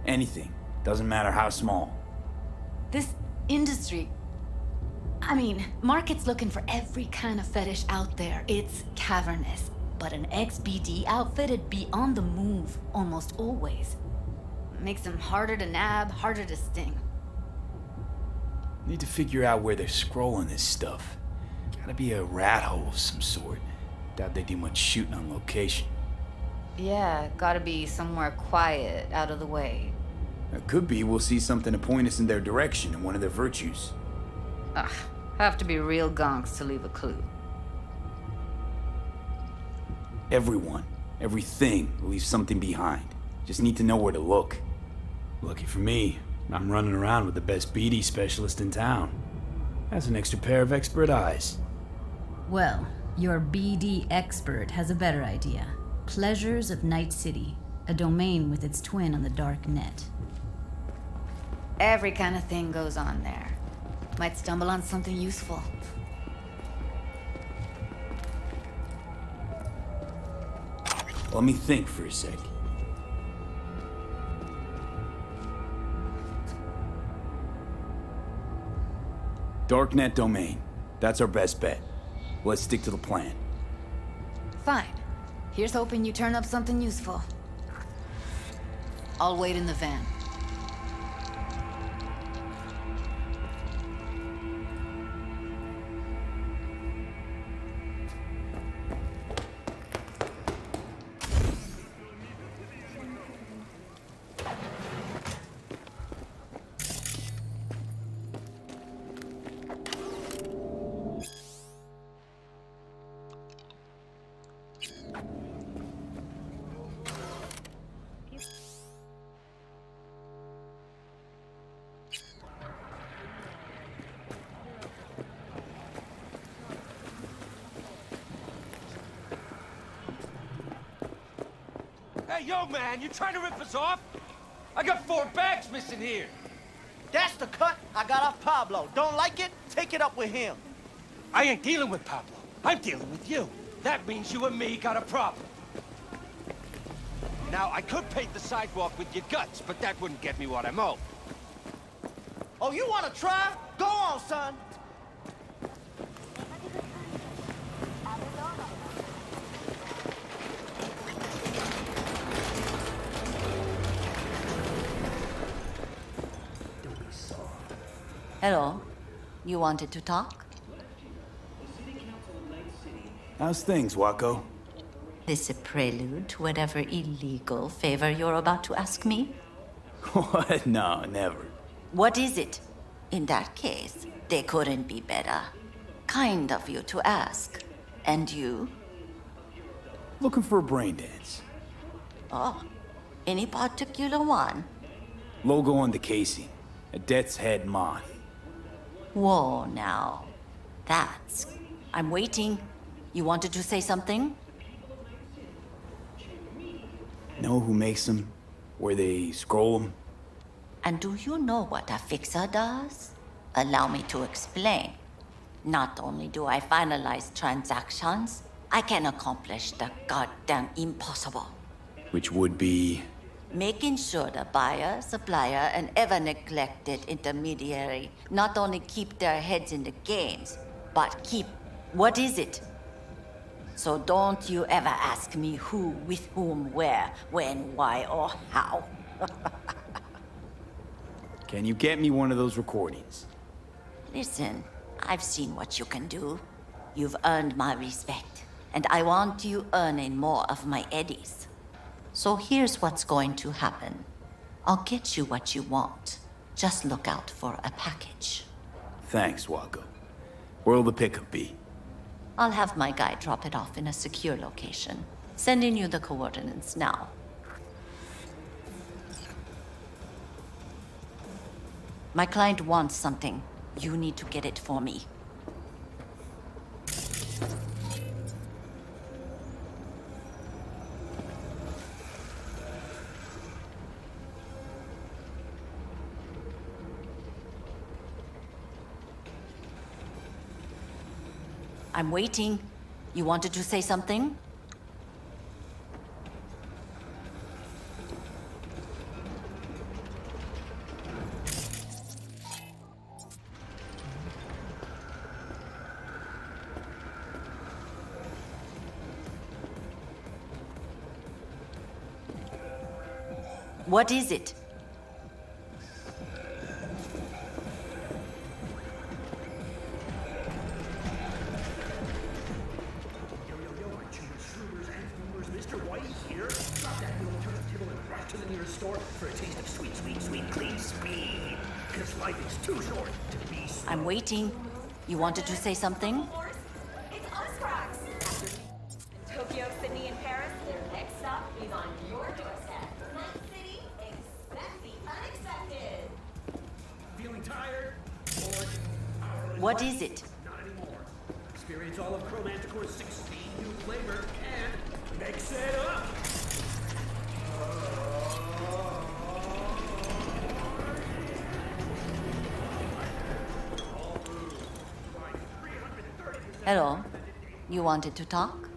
Anything. Doesn't matter how small. This industry... I mean, market's looking for every kind of fetish out there. It's cavernous. But an XBD outfit'd be on the move, almost always. Makes them harder to nab, harder to sting. Need to figure out where they're scrolling this stuff. Gotta be a rat hole of some sort. Doubt they do much shooting on location. Yeah, gotta be somewhere quiet, out of the way. It could be we'll see something to point us in their direction and one of their virtues. Ugh, have to be real gonks to leave a clue. Everyone, everything leaves something behind. Just need to know where to look. Lucky for me, I'm running around with the best BD specialist in town. That's an extra pair of expert eyes. Well, your BD expert has a better idea. Pleasures of Night City, a domain with its twin on the dark net. Every kind of thing goes on there. Might stumble on something useful. Let me think for a sec. Darknet domain. That's our best bet. Let's stick to the plan. Fine. Here's hoping you turn up something useful. I'll wait in the van. Hey, yo, man, you trying to rip us off? I got 4 bags missing here. That's the cut I got off Pablo. Don't like it? Take it up with him. I ain't dealing with Pablo. I'm dealing with you. That means you and me got a problem. Now, I could paint the sidewalk with your guts, but that wouldn't get me what I'm owed. Oh, you want to try? Go on, son. Hello. You wanted to talk? How's things, Wako? This a prelude to whatever illegal favor you're about to ask me? What? No, never. What is it? In that case, they couldn't be better. Kind of you to ask. And you? Looking for a brain dance. Oh, any particular one? Logo on the casing. A Death's Head moth. Whoa, now. That's... I'm waiting. You wanted to say something? Know who makes them? Where they scroll them? And do you know what a fixer does? Allow me to explain. Not only do I finalize transactions, I can accomplish the goddamn impossible. Which would be... Making sure the buyer, supplier, and ever-neglected intermediary not only keep their heads in the games, but keep... What is it? So don't you ever ask me who, with whom, where, when, why, or how. Can you get me one of those recordings? Listen, I've seen what you can do. You've earned my respect, and I want you earning more of my eddies. So here's what's going to happen. I'll get you what you want. Just look out for a package. Thanks, Wako. Where'll the pickup be? I'll have my guy drop it off in a secure location. Sending you the coordinates now. My client wants something. You need to get it for me. I'm waiting. You wanted to say something? What is it? Mr. White here. Drop that little turntable and rush to the nearest store for a taste of sweet, sweet, sweet, clean speed. Because life is too short to be slow. I'm waiting. You wanted to say something? It's us, Crocs. Tokyo, Sydney, and Paris, their next stop is on your doorstep. Night City, expect the unexpected. Feeling tired? Bored? What is it? Not anymore. Experience all of Chromanticore's 16 new flavor and mix it up. Hello. You wanted to talk?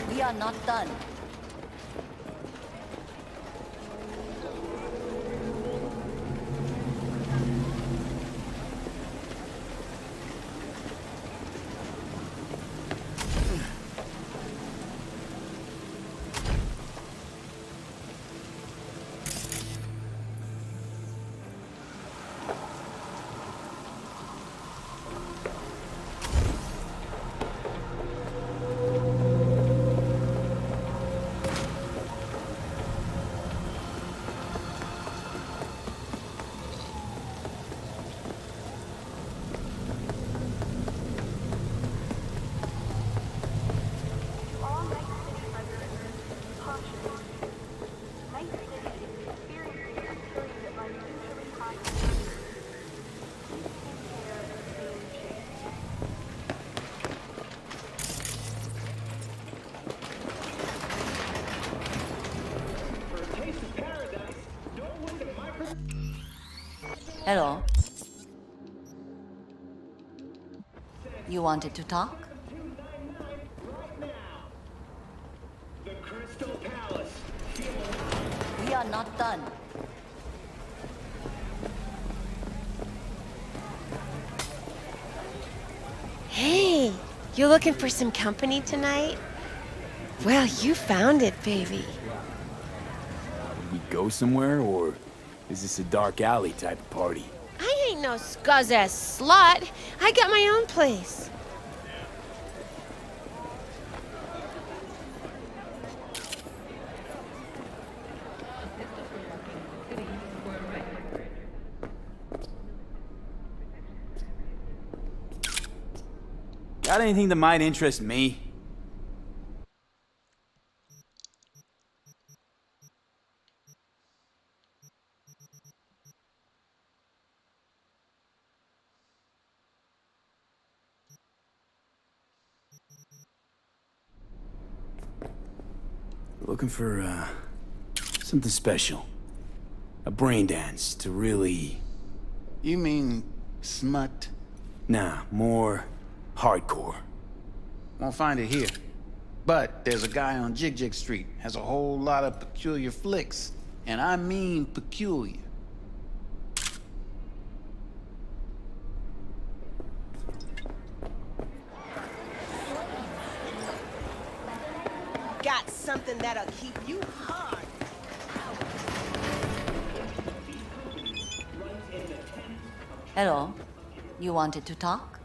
We are not done. Hello. You wanted to talk? The Crystal Palace. We are not done. Hey, you looking for some company tonight? Well, you found it, baby. Would we go somewhere, or is this a dark alley type of party? I ain't no scuzz-ass slut. I got my own place. Got anything that might interest me? Looking for, something special. A brain dance to really... You mean smut? Nah, more hardcore. Won't find it here. But there's a guy on Jig Jig Street, has a whole lot of peculiar flicks. And I mean peculiar. Got something that'll keep you hard. Hello. You wanted to talk?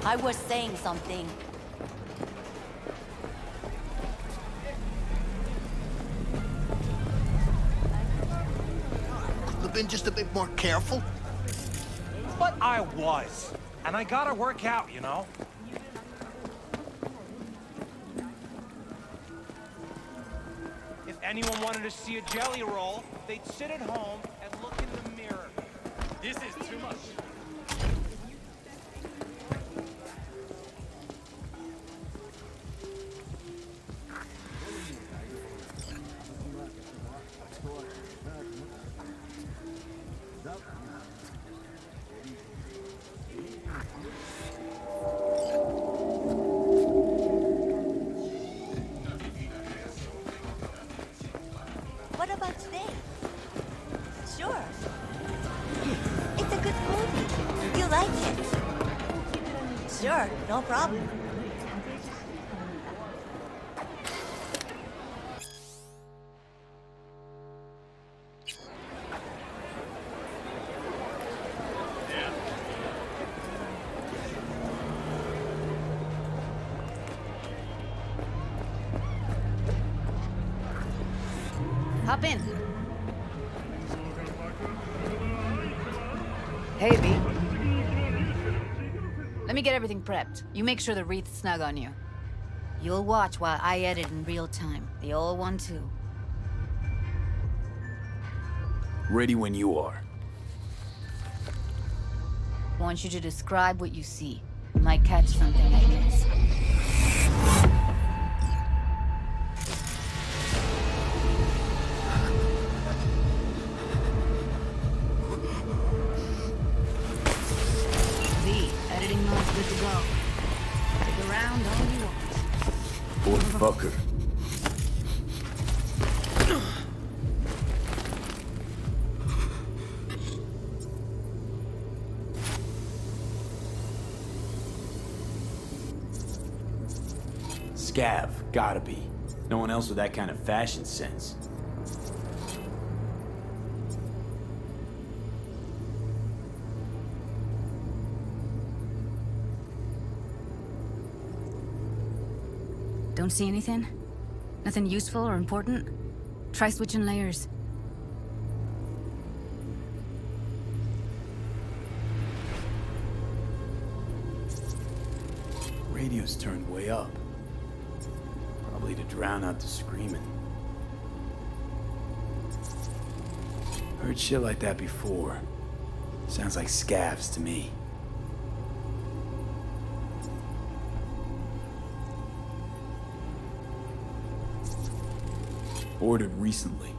I was saying something. Could have been just a bit more careful. But I was. And I gotta work out, you know? If anyone wanted to see a jelly roll, if they'd sit at home and look in the mirror. This is too much. What about today? Sure. It's a good movie. You like it? Sure, no problem. Hop in. Hey, V. Let me get everything prepped. You make sure the wreath's snug on you. You'll watch while I edit in real time. The old one, too. Ready when you are. Want you to describe what you see. You might catch something I miss. V, editing mode's good to go. Stick around all you want. Boy, fucker. Scav, gotta be. No one else with that kind of fashion sense. Don't see anything? Nothing useful or important? Try switching layers. Radio's turned way up. Probably to drown out the screaming. Heard shit like that before. Sounds like scavs to me. Ordered recently.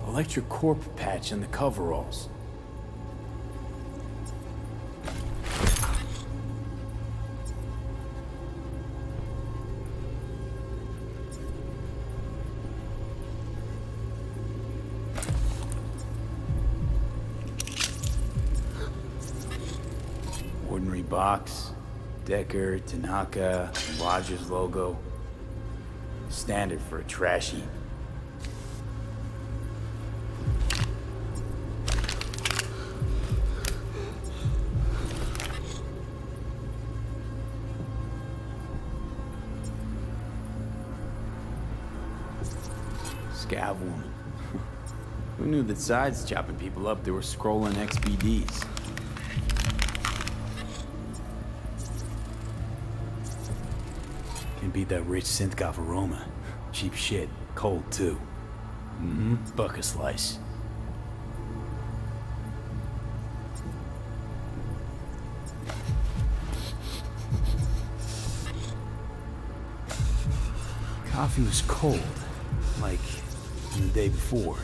Electric corp patch in the coveralls. Ordinary box, Decker, Tanaka, Rogers logo. Standard for a trash heap. Scav woman. Who knew that sides chopping people up, they were scrolling XBDs? Can beat that rich synth-goth aroma. Cheap shit. Cold, too. Mm-hmm. Bucket slice. Coffee was cold. Like the day before.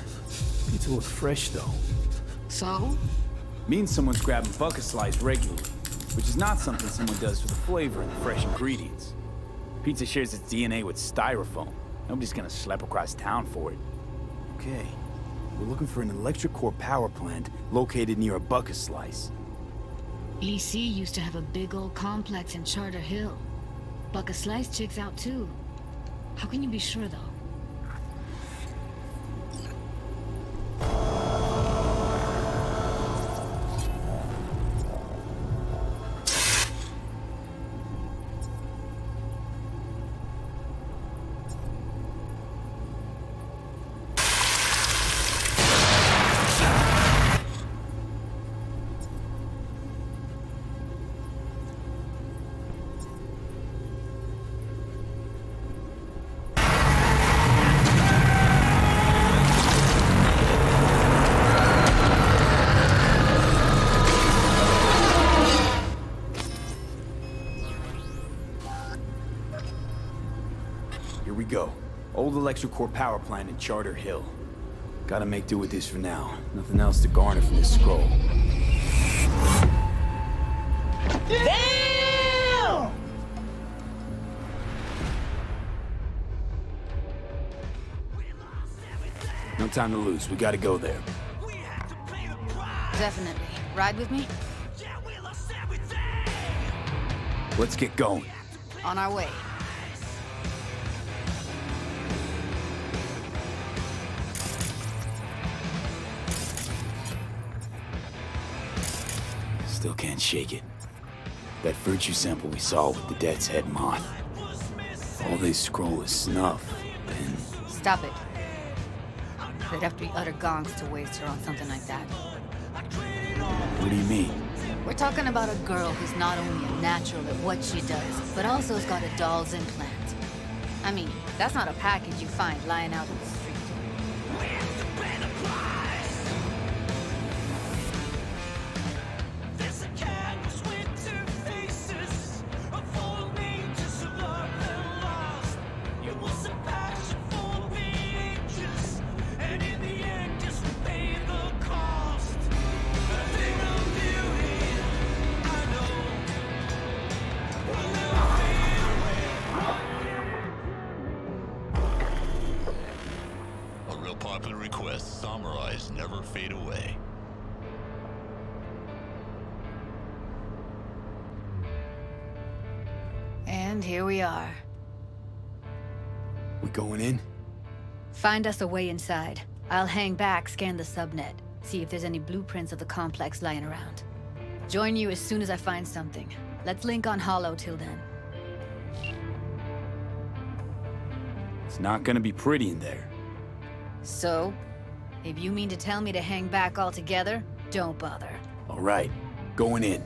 Pizza looked fresh, though. So? Means someone's grabbing bucket slice regularly, which is not something someone does for the flavor and the fresh ingredients. Pizza shares its DNA with styrofoam. Nobody's gonna schlep across town for it. Okay, we're looking for an electric core power plant located near a bucket slice. EC used to have a big old complex in Charter Hill. Bucket Slice checks out too. How can you be sure, though? single electrocore power plant in Charter Hill. Gotta make do with this for now. Nothing else to garner from this scroll. Damn! No time to lose. We gotta go there. Definitely. Ride with me? Let's get going. On our way. Still can't shake it. That virtue sample we saw with the Death's Head moth. If all this scroll is snuff, then... Stop it. They'd have to be utter gongs to waste her on something like that. What do you mean? We're talking about a girl who's not only a natural at what she does, but also has got a doll's implant. I mean, that's not a package you find lying out in the street. Popular request, samurais never fade away. And here we are. We going in? Find us a way inside. I'll hang back, scan the subnet, see if there's any blueprints of the complex lying around. Join you as soon as I find something. Let's link on Hollow till then. It's not gonna be pretty in there. So, if you mean to tell me to hang back altogether, don't bother. All right, going in.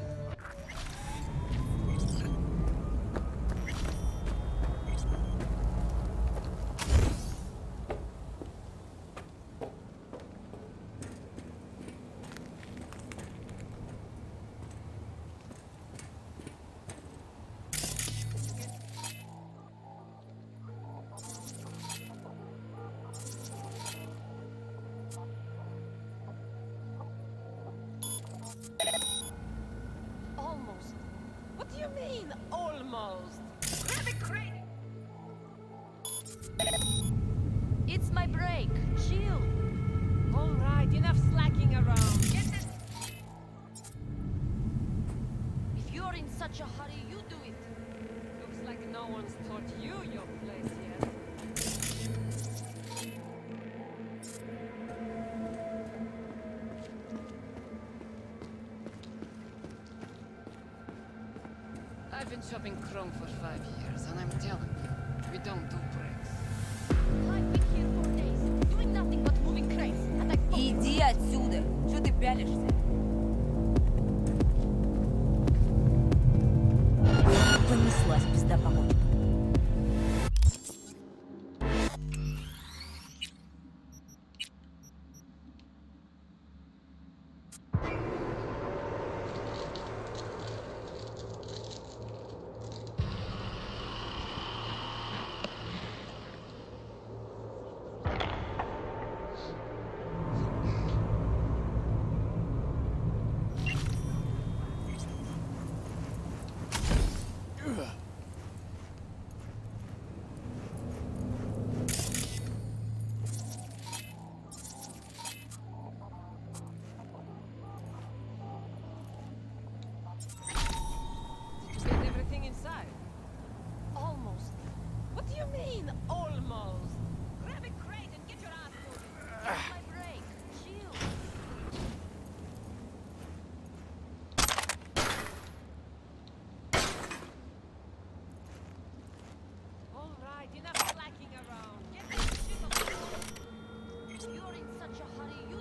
Almost. What do you mean, almost? Grab it, crate! It's my break. Chill. All right, enough slacking around. Get this. If you're in such a hurry, you do it. Looks like no one's taught you your place yet. I've been shopping Chrome for 5 years, and I'm telling you, we don't do breaks. I've been here for days, doing nothing but moving crates, and I... Иди отсюда! Чё ты пялишься? Понеслась пизда помочь. Get everything inside? Almost. What do you mean, almost? Grab a crate and get your ass moving. It's my break. Chill. All right, enough slacking around. Get this shit on the floor. If you're in such a hurry, you...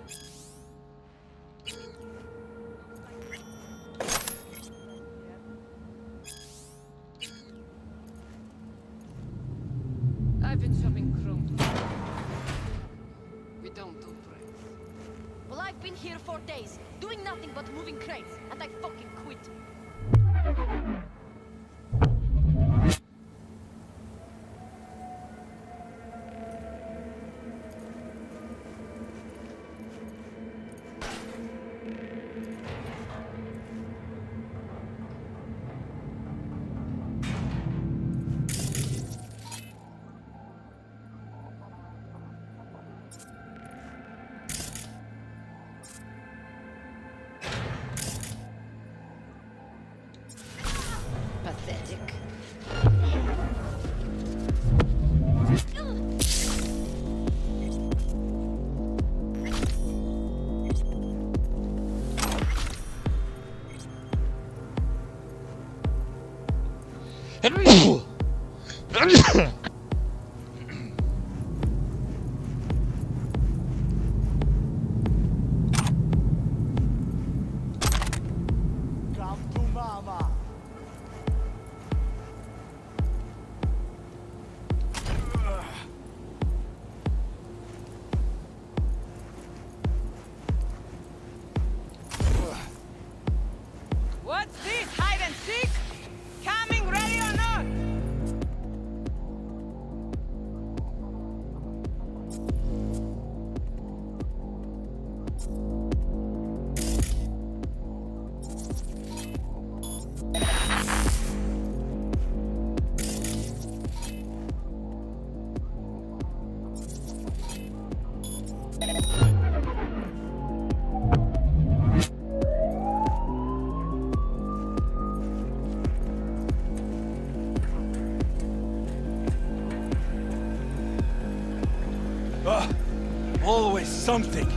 I've been shopping Chrome. We don't do breaks. Well, I've been here for days, doing nothing but moving crates, and I fucking quit. always something.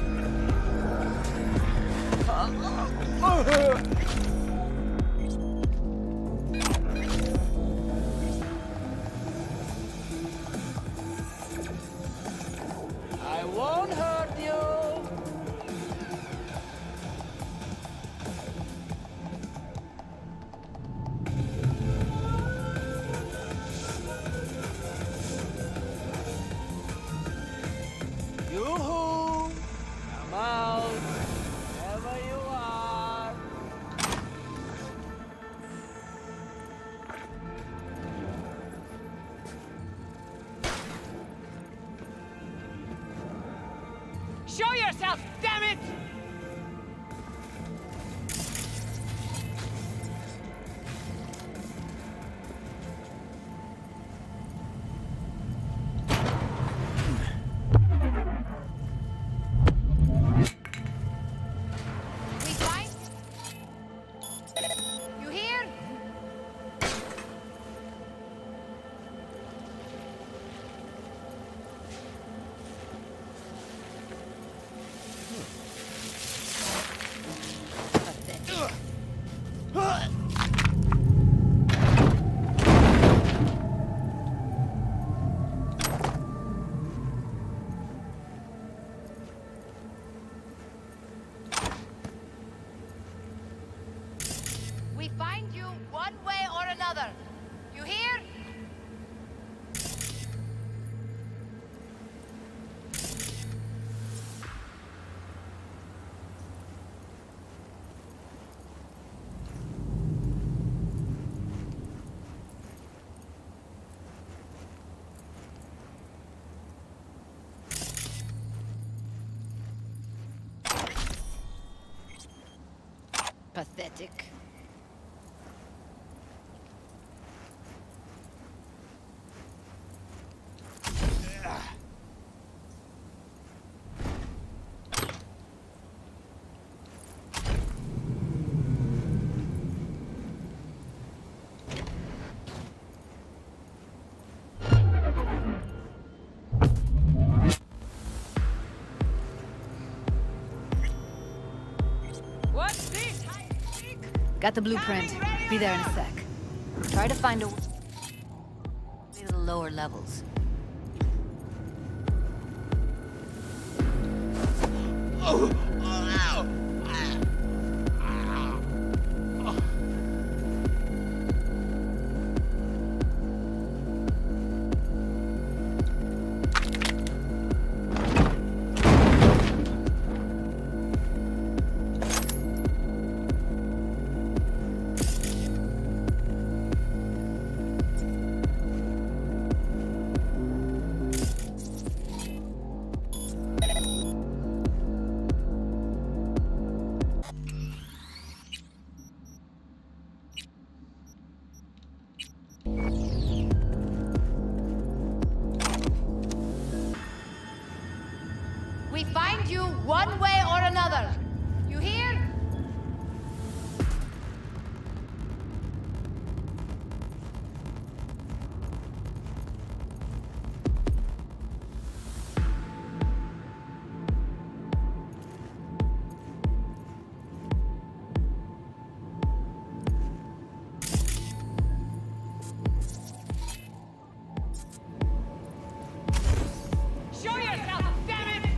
I won't hurt you. Yoo-hoo! Come out, wherever you are. Show yourself, damn it! We fight? You hear? We find you one way or another. You hear? Pathetic. What's this? Got the blueprint. Be there in a sec. Try to find a way to the lower levels. We find you one way or another. You hear? Show yourself, damn it!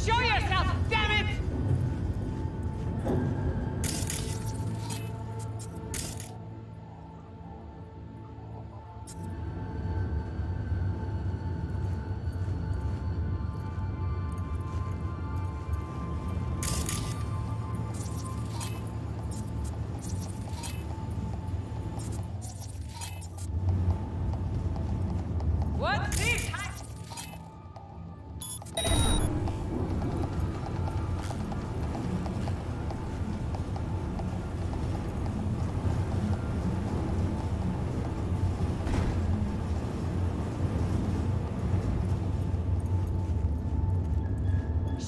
Show yourself, damn it! What's this?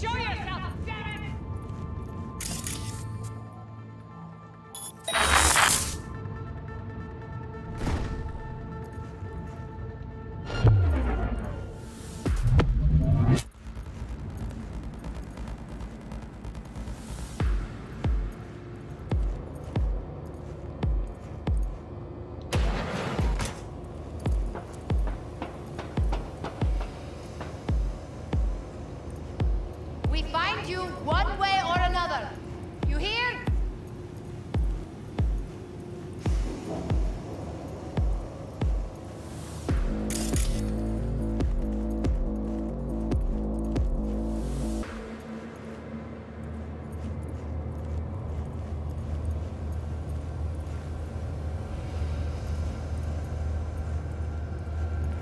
Show yourself, damn it! We find you one way or another. You hear?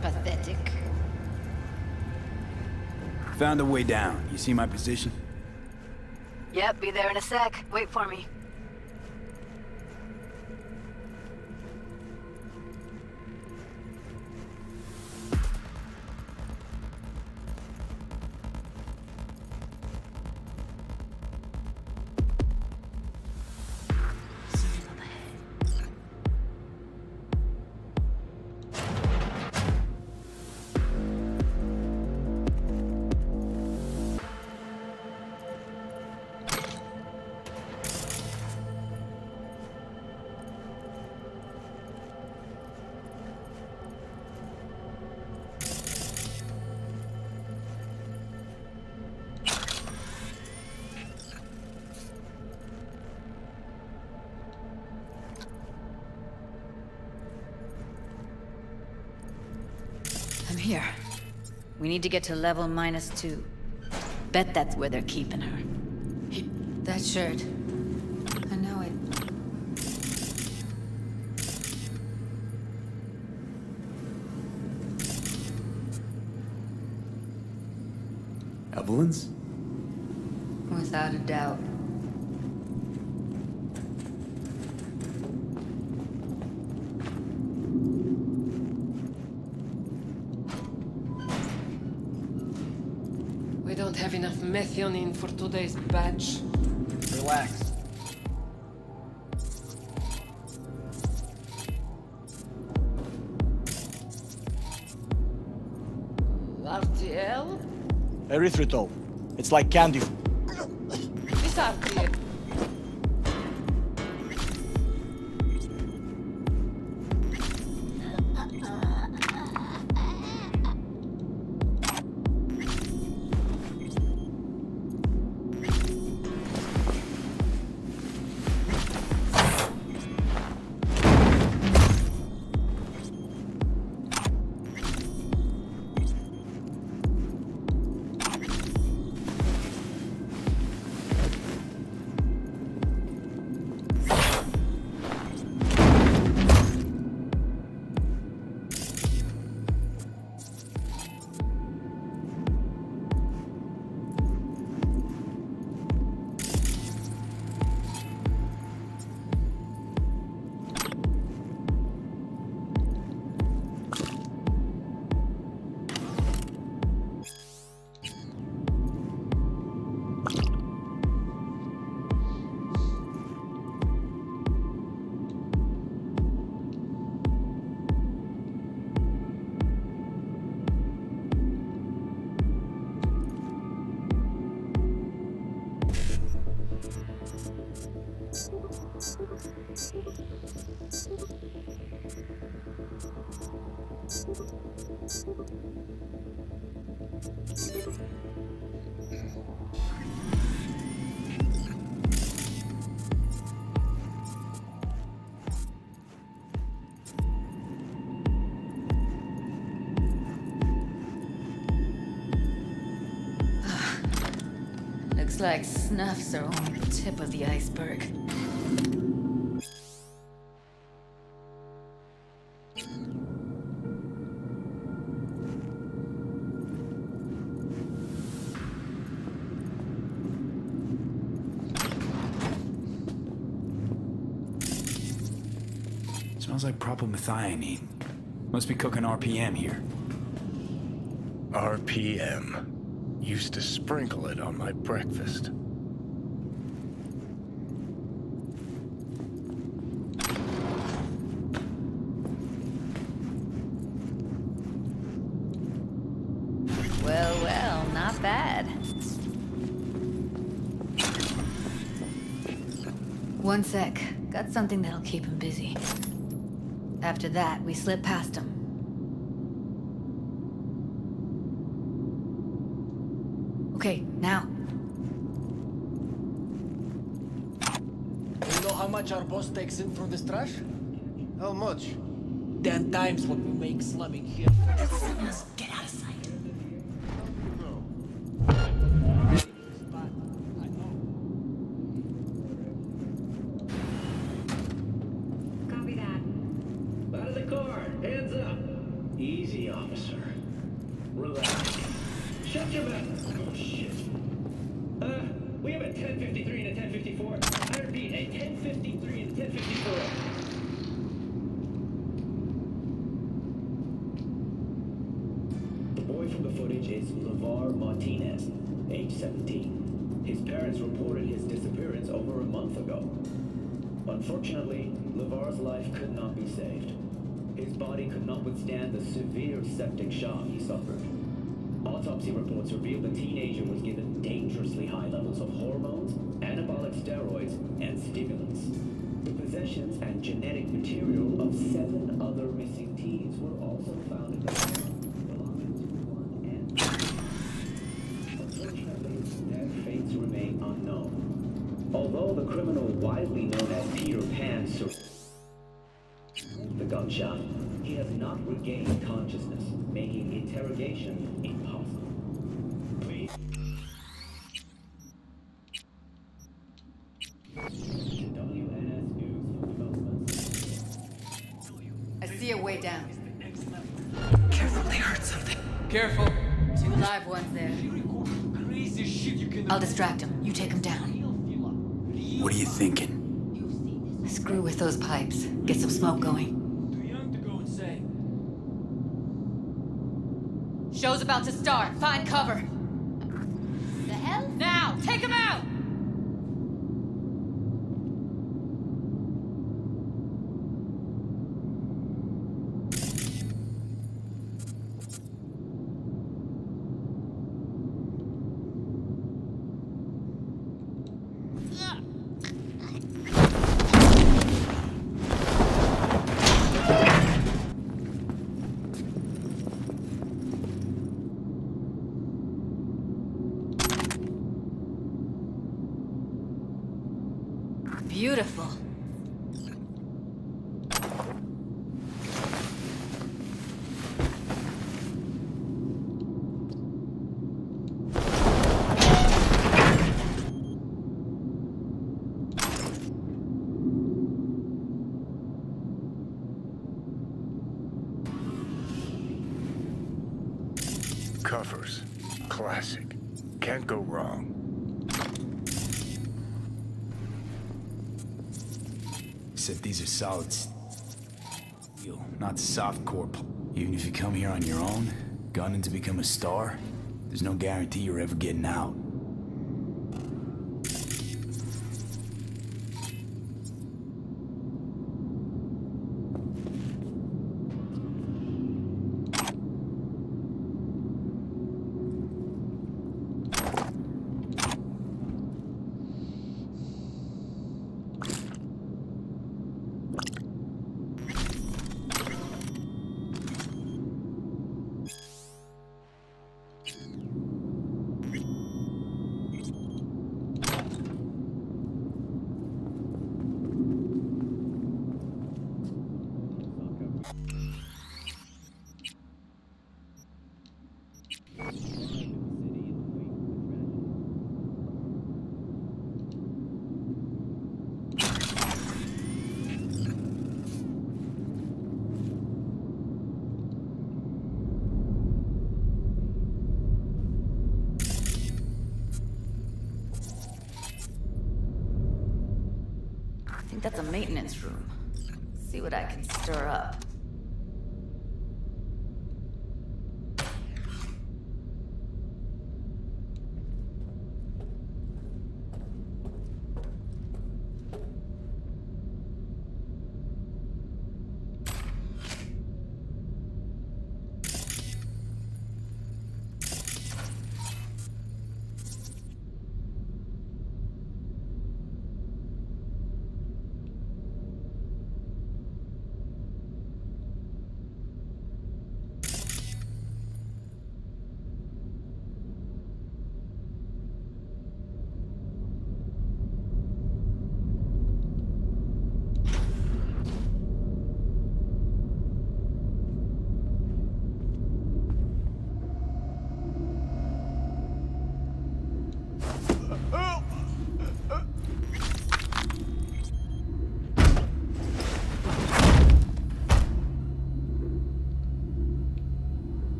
Pathetic. Found a way down. You see my position? Yep, be there in a sec. Wait for me. I'm here. We need to get to level -2. Bet that's where they're keeping her. That shirt. I know it. Evelyn's? Without a doubt. We don't have enough methionine for today's batch. Relax. RTL? Erythritol. It's like candy. This RTL. Looks like snuffs are only the tip of the iceberg. Smells like propylmethionine. Must be cooking RPM here. RPM. Used to sprinkle it on my breakfast. Well, well, not bad. One sec. Got something that'll keep him busy. After that, we slip past him. Okay, now. You know how much our boss takes in for this trash? How much? 10 times what we make slumming here. Get out of sight. Copy that. Out of the car! Hands up! Easy, officer. Relax. Shut your mouth! Oh, shit. We have a 1053 and a 1054. I repeat, a 1053 and a 1054. The boy from the footage is LeVar Martinez, age 17. His parents reported his disappearance over a month ago. Unfortunately, LeVar's life could not be saved. His body could not withstand the severe septic shock he suffered. Autopsy reports revealed the teenager was given dangerously high levels of hormones, anabolic steroids, and stimulants. The possessions and genetic material of 7 other missing teens were also found in the home, belonging to one and unfortunately, their fates remain unknown. Although the criminal widely known as Peter Pan survived the gunshot, he has not regained consciousness, making interrogation impossible. Please. WNS News for developments. I see a way down. Careful, they heard something. Careful. 2 live ones there. Crazy shit you can. I'll distract him. You take him down. What are you thinking? Screw with those pipes. Get some smoke going. Too young to go insane. Show's about to start. Find cover. The hell? Now! Take him out! Beautiful. Covers. Classic. Can't go wrong. Except these are solid steel, not soft core. Even if you come here on your own, gunning to become a star, there's no guarantee you're ever getting out. think that's a maintenance room. See what I can stir up.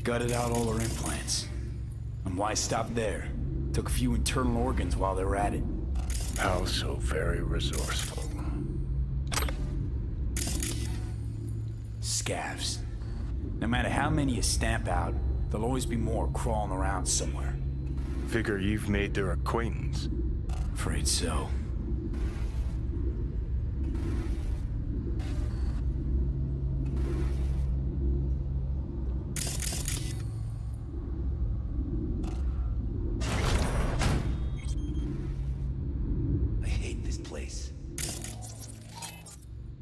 Gutted out all her implants. And why stop there? Took a few internal organs while they were at it. How so very resourceful. Scavs. No matter how many you stamp out, there'll always be more crawling around somewhere. Figure you've made their acquaintance. Afraid so. I hate this place.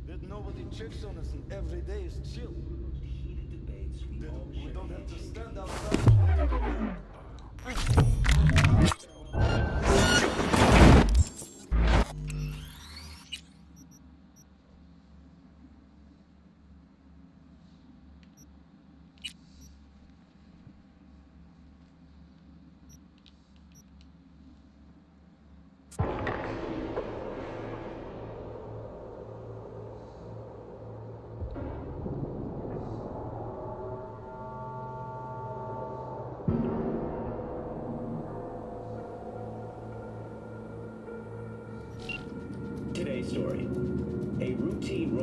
That nobody checks on us and every day is chill. We don't have to stand outside.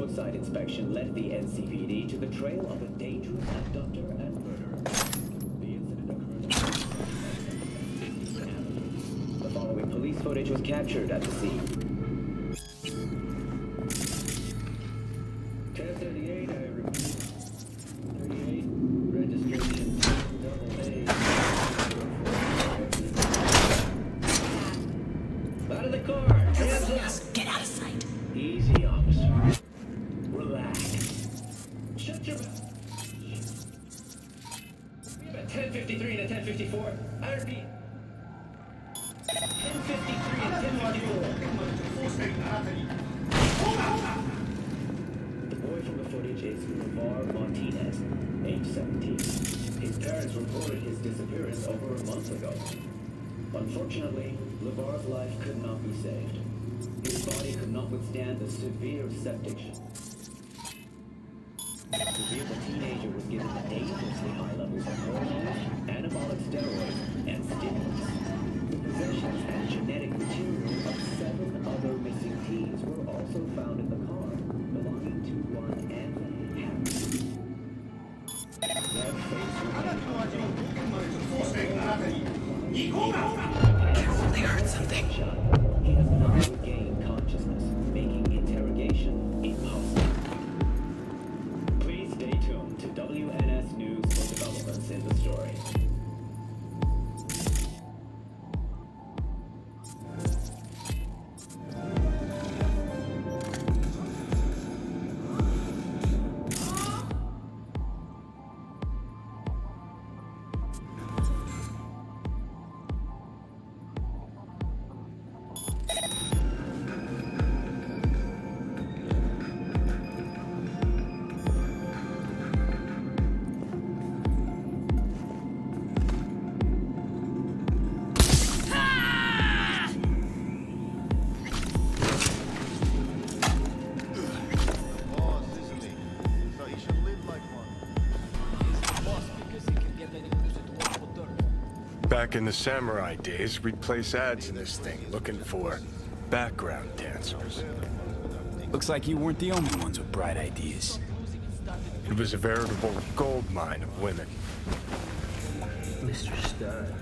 roadside inspection led the NCPD to the trail of a dangerous abductor and murderer. The incident occurred on the following police footage was captured at the scene. 1038, I repeat. 38, registration AA. Out of the car! Get out of sight. Easy, officer. Relax. Shut your mouth. We have a 1053 and a 1054. I repeat. 1053 and 1054. The boy from the footage is LeVar Martinez, age 17. His parents reported his disappearance over a month ago. Unfortunately, LeVar's life could not be saved. His body could not withstand the severe septic shock. The teenager was given dangerously high levels of hormones, anabolic steroids, and stimulants. The possessions and genetic material of 7 other missing teens were also found in the car, belonging to one Anthony Harris. Their face They heard something. He has not regained consciousness, making interrogation impossible. Please stay tuned to WNS News for developments in the story. Back in the samurai days, we'd place ads in this thing looking for background dancers. Looks like you weren't the only ones with bright ideas. It was a veritable gold mine of women. Mr. Stein.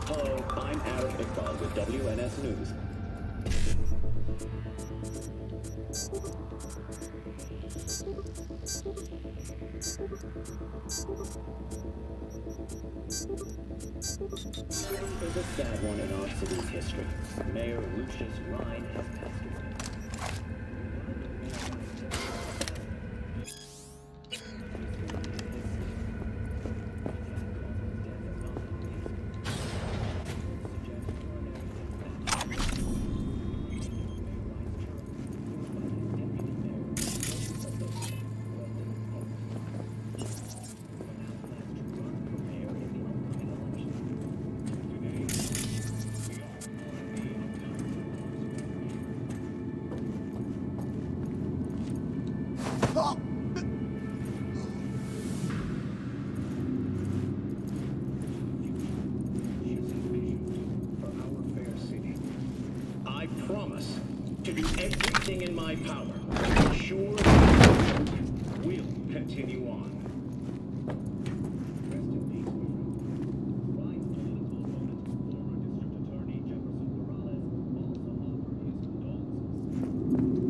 Hello, I'm Arif Iqbal with WNS News. There's a sad one in our city's history. Mayor Lucius Rhine has passed away. I promise to do everything in my power to ensure that the work will continue on. Rest in peace, my friend. Rhine's political opponent, former District Attorney Jefferson Morales, also offered his condolences.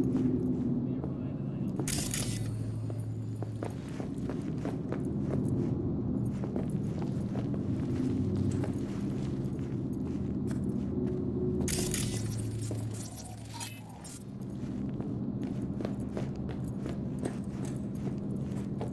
Mayor Rhine and I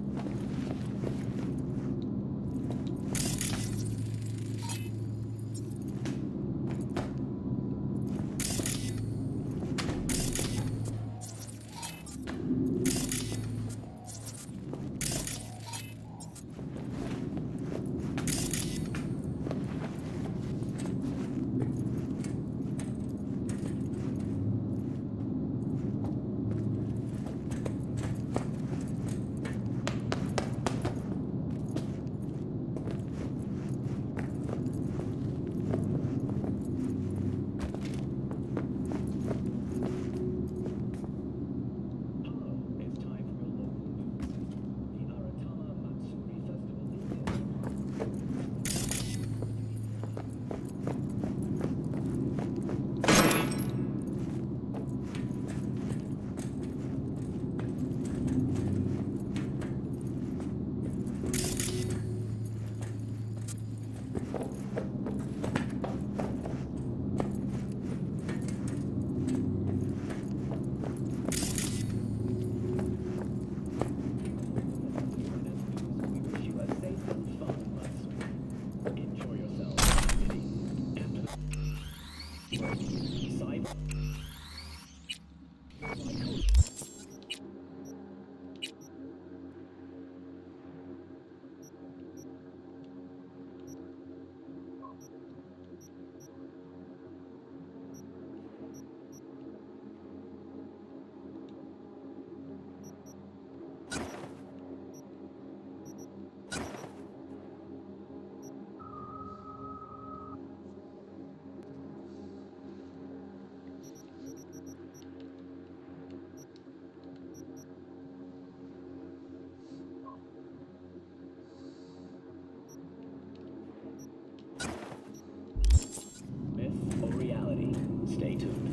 Myth or reality? Stay tuned.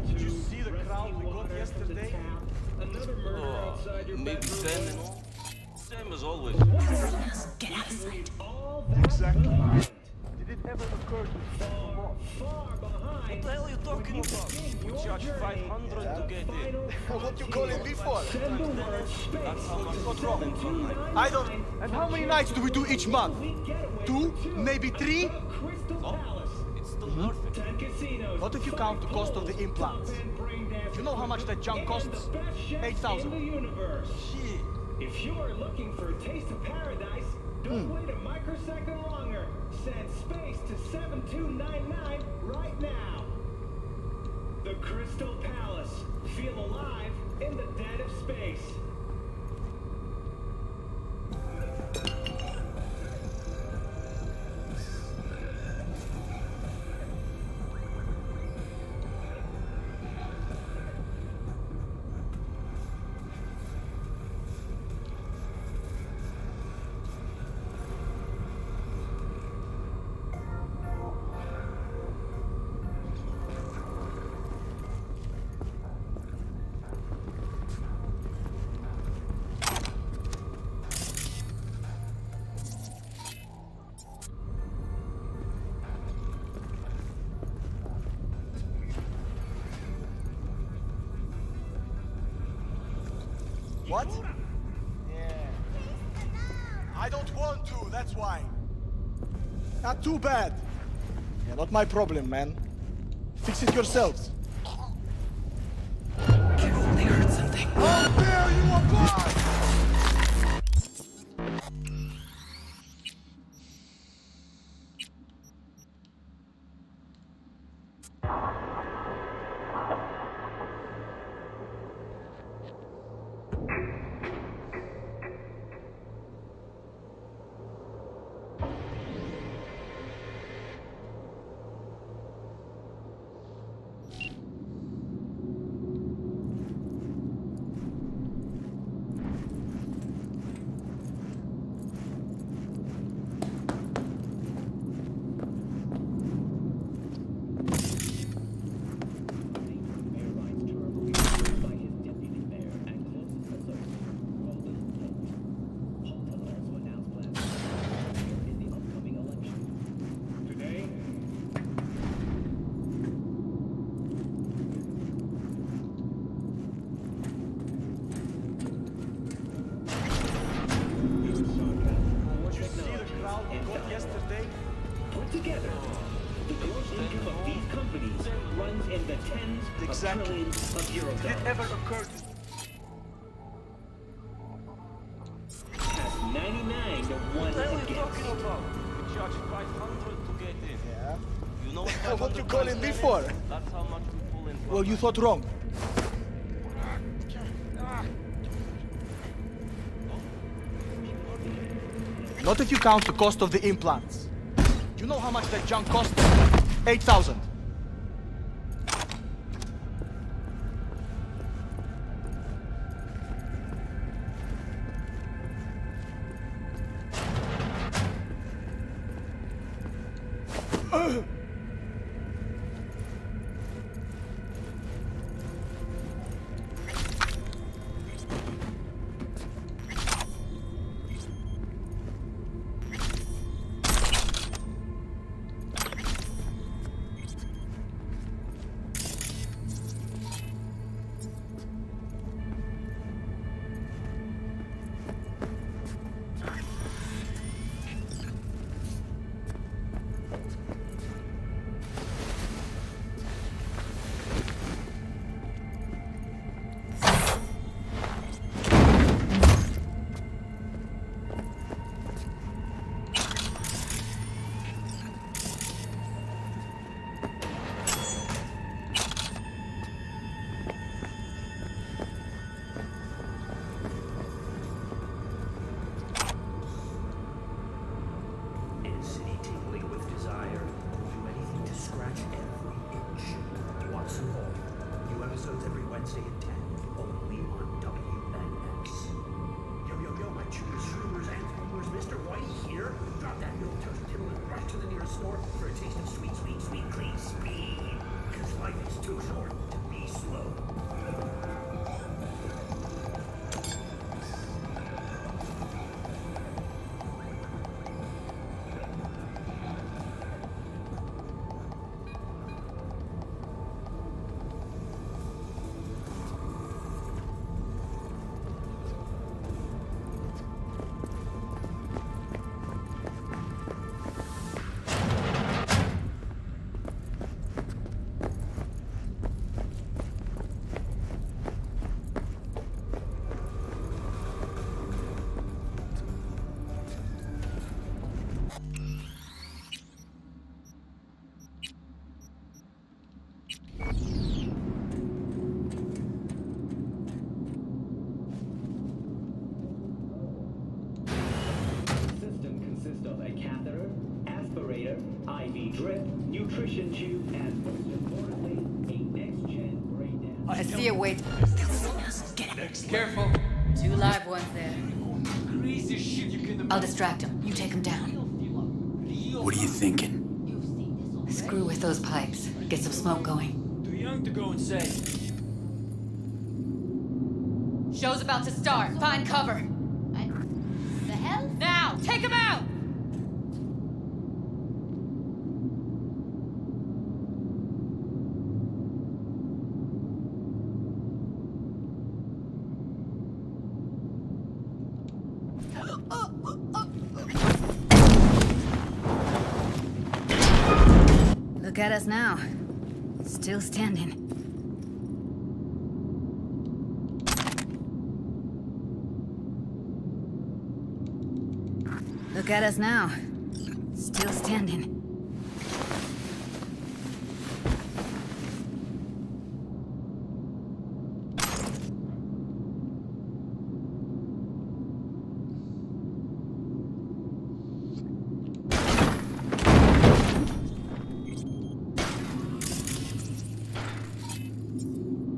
Did you see the crowd we got yesterday? Maybe 10 and all. Same as always. Get out of sight. Exactly. Did it ever occur to you? Far behind. What the hell are you talking about? We charge 500 to get in. What you calling me for? Send the word space. That's how much What's we wrong? spend per night. I don't. And how many nights do we do each month? 2? Maybe 3? Crystal Palace. It's still worth it. 10 casinos. What if you count the cost of the implants? You know how much that junk costs? 8,000. In the universe. Shit. If you are looking for a taste of paradise, don't wait a microsecond longer. Send space to 7299 right now. The Crystal Palace. Feel alive in the dead of space. What? Yeah. I don't want to, that's why. Not too bad. Yeah, not my problem, man. Fix it yourselves. Careful, they heard something. How dare you apply! together. The gross income of these companies runs in the tens of trillions of euros. Did it ever occur to Has 99 to 1 What the hell are you against. talking about? We charge 500 to get in. Yeah. You know what What you 500 calling me times for? 10 is? That's how much we pull in. Well, you thought wrong. Not if you count the cost of the implants. You know how much that junk cost? 8,000. episodes every Wednesday at 10. Only on WNX. Yo, my chewers, shroomers, and foomers, Mr. White here. Drop that little toaster table and rush to the nearest store for a taste of sweet, sweet, sweet, clean speed. Because life is too short to be slow. Drip, nutrition tube, and most importantly, a next-gen brain dance. I see a wait. Careful. 2 live ones there. Crazy shit you can I'll distract him. You take him down. What are you thinking? Screw with those pipes. Get some smoke going. Too young to go insane. Show's about to start. Find cover. The hell? Now! Take him out! Look at us now. Still standing. Look at us now. Still standing.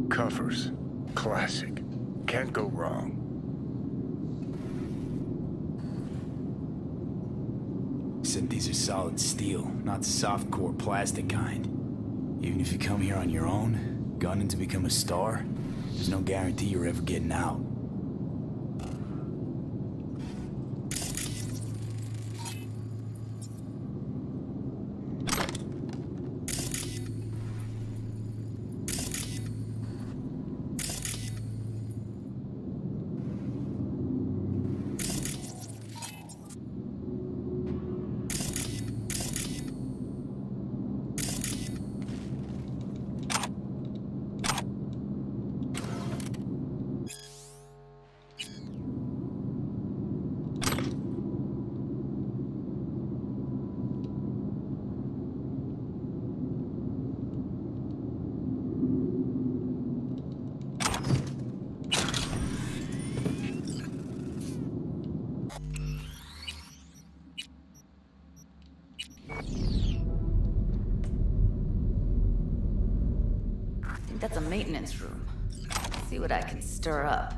Covers. Classic. Can't go wrong. Except these are solid steel, not soft-core plastic kind. Even if you come here on your own, gunning to become a star, there's no guarantee you're ever getting out. That's a maintenance room. See what I can stir up.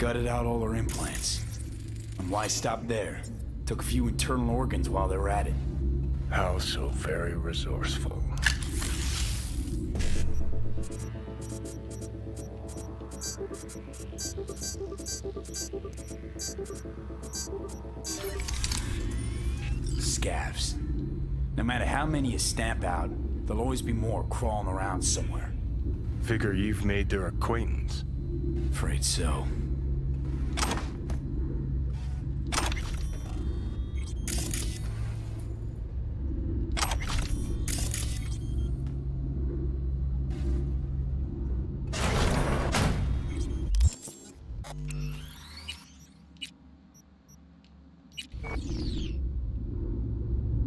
gutted out all her implants. And why stop there? Took a few internal organs while they were at it. How so very resourceful. Scavs. No matter how many you stamp out, there'll always be more crawling around somewhere. Figure you've made their acquaintance. Afraid so.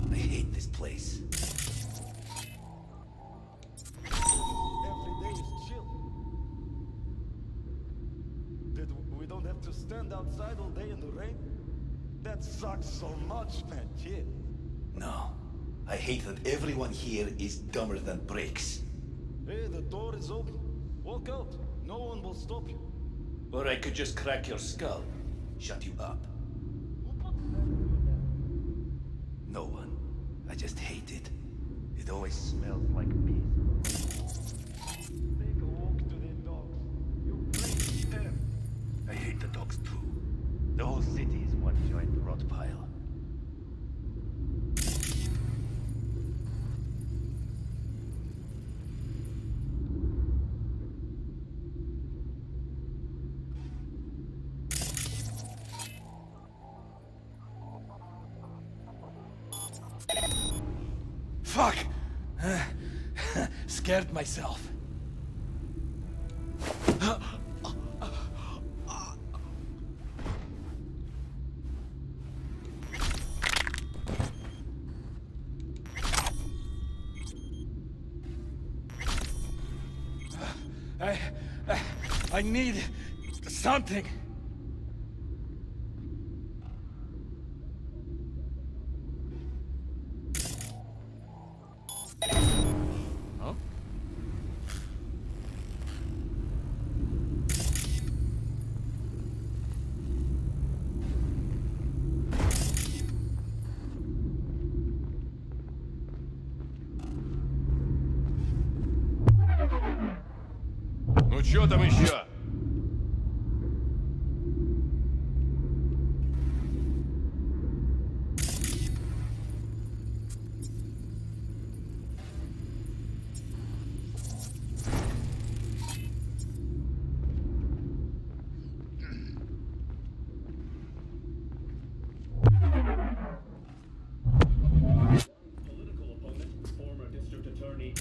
I hate this place. Every day is chill. That we don't have to stand outside all day in the rain? That sucks so much, man, kid. No. I hate that everyone here is dumber than bricks. Hey, the door is open. Walk out. No one will stop you. Or I could just crack your skull. Shut you up. No one. I just hate it. It always smells like piss. Take a walk to the dogs. You bring them. I hate the dogs too. The whole city is one giant rot pile. Fuck! Scared myself. I need something. Huh? Ну чё там еще? Political opponent, former district attorney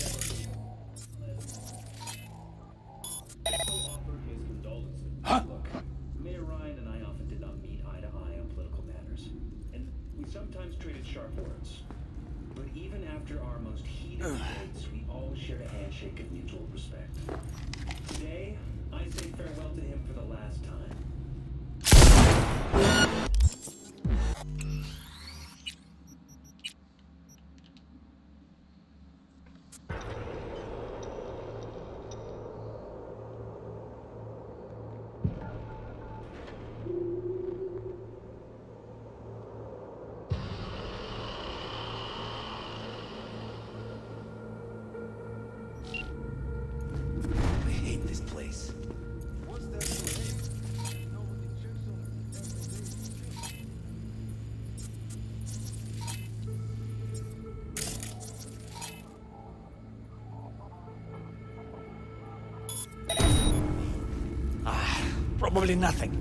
offered his condolences. Look, Mayor Ryan and I often did not meet eye to eye on political matters, and we sometimes traded sharp words. But even after our most heated debates, we always shared a handshake of mutual respect. Today, I say farewell to him for the last time. I hate this place. What's that for? Nobody checks on it every day. Probably nothing.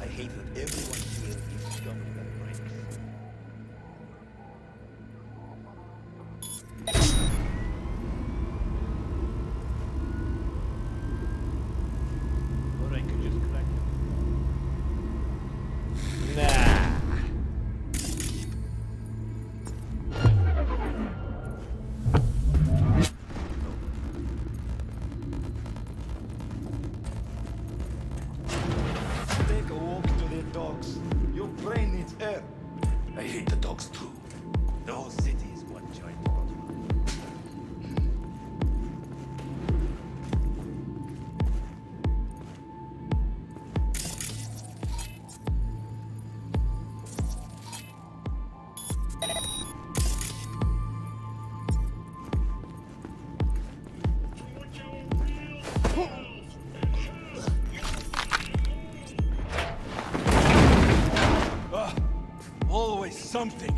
I hate that everyone here is dumber than bricks. Or I could just crack them. Nah. dogs. Your brain needs air. I hate the dogs too. The whole city is one giant dog. Always something.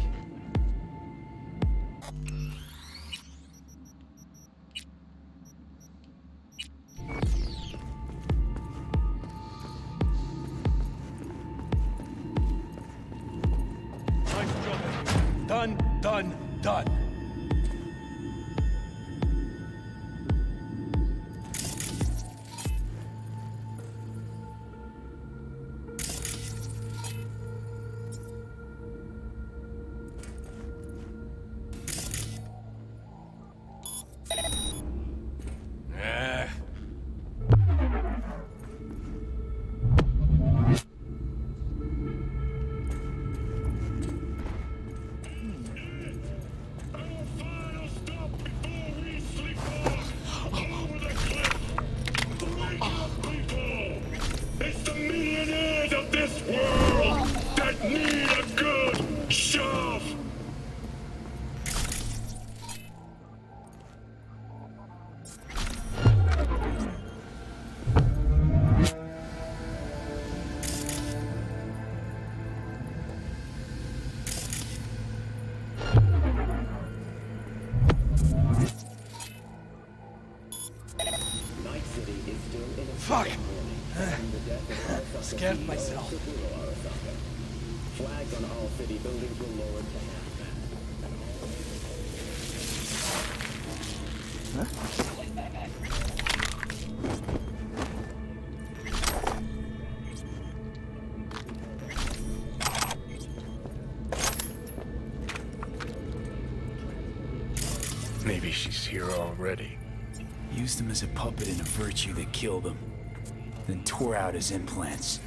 Nice job. Done. It's the millionaires of this world that need a good shove! Night City is still in a Fuck. Scared myself. Flags on all city buildings will lower to half. Maybe she's here already. Used him as a puppet in a virtue that killed him. Then tore out his implants.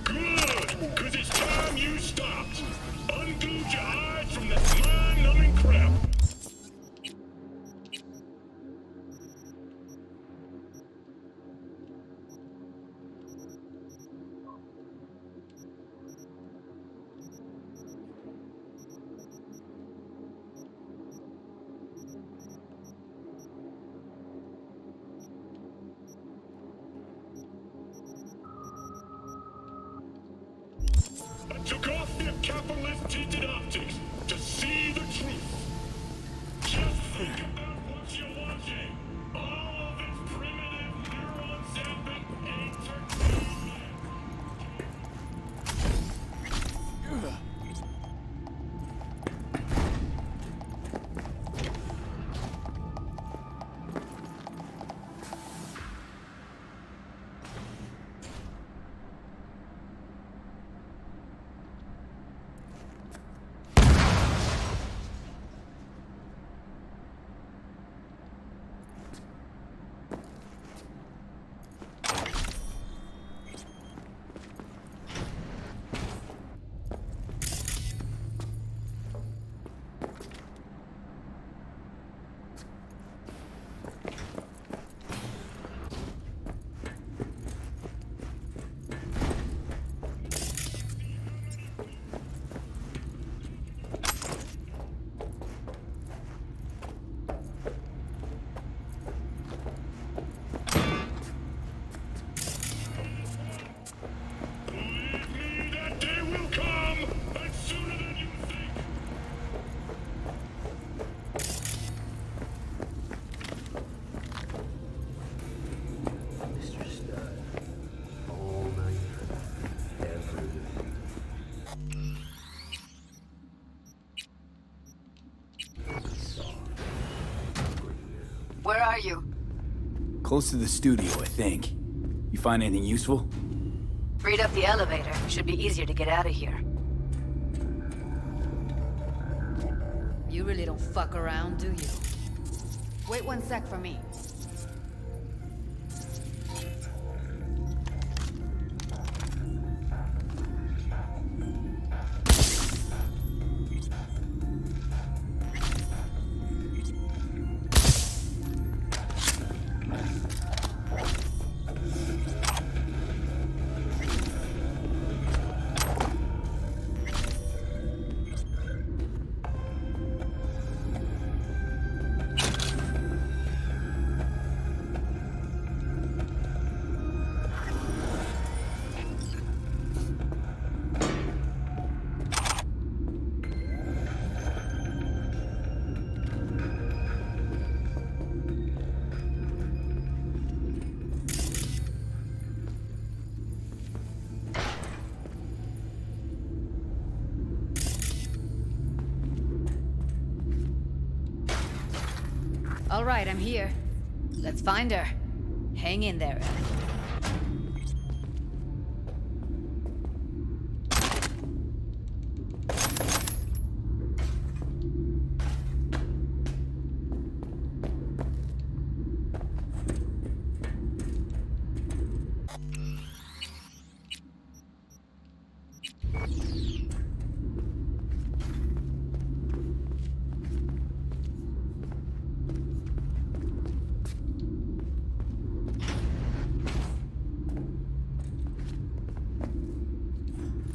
Good, because it's time you stopped. Unglued your eyes from this mind-numbing crap. I took off their capitalist tinted optics to see the truth. Just think about what you're watching. All of this primitive neuron zapping entertainment. Where are you? Close to the studio, I think. You find anything useful? Freed up the elevator. Should be easier to get out of here. You really don't fuck around, do you? Wait 1 sec for me. All right, I'm here. Let's find her. Hang in there.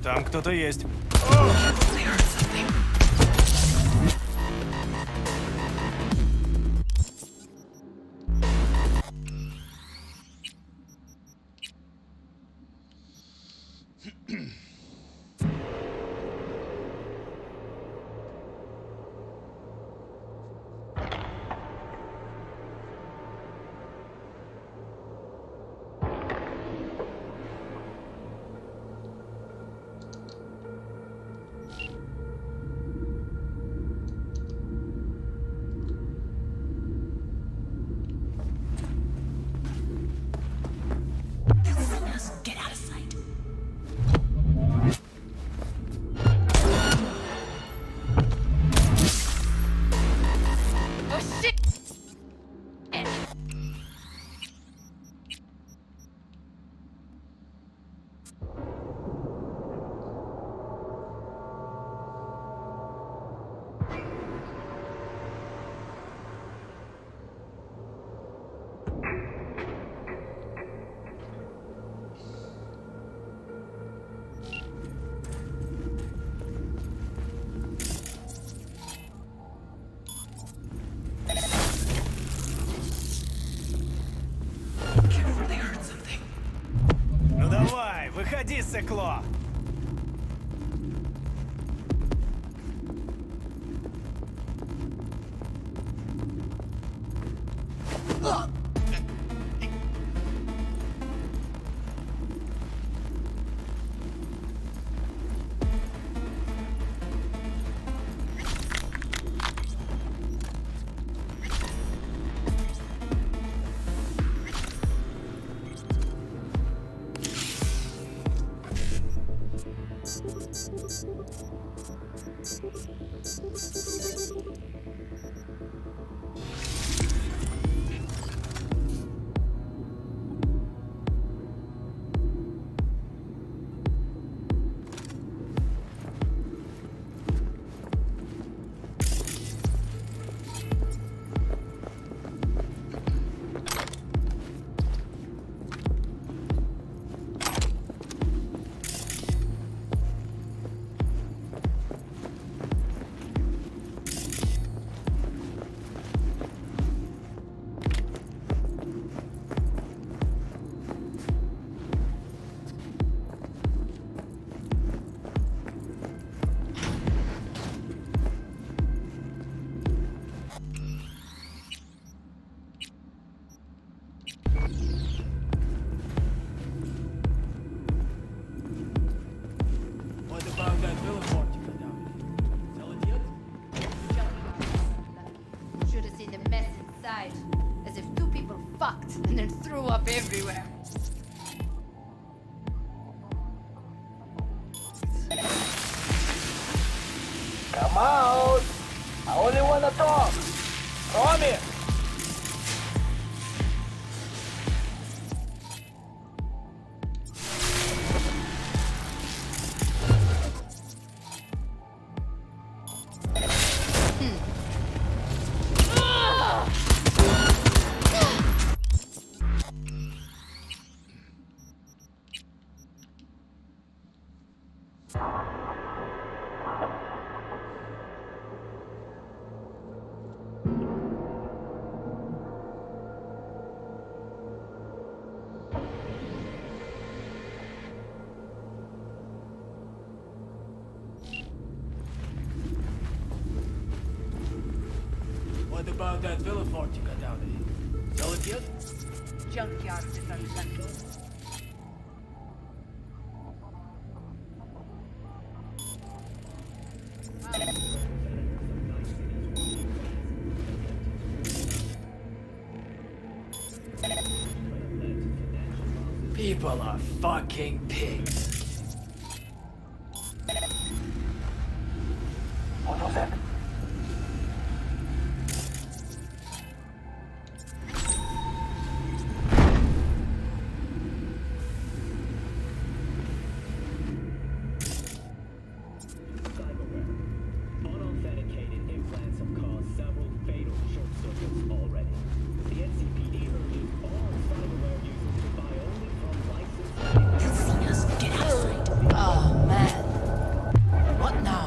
Там кто-то есть. Get out of sight. Oh shit! Ну давай, выходи, сыкло! What about that billboard you put down? Tell it yet? Should have seen the mess inside. As if two people fucked and then threw up everywhere. Come out! I only wanna talk. Promise. What about that villa fort you got down there? Sell it yet? Junkyard different London. People are fucking pigs. What was that? Unauthenticated implants have caused several fatal short circuits already. The NCPD urges all cyberware users to buy only from licensed... You've seen us. Get outside. Oh, man. What now?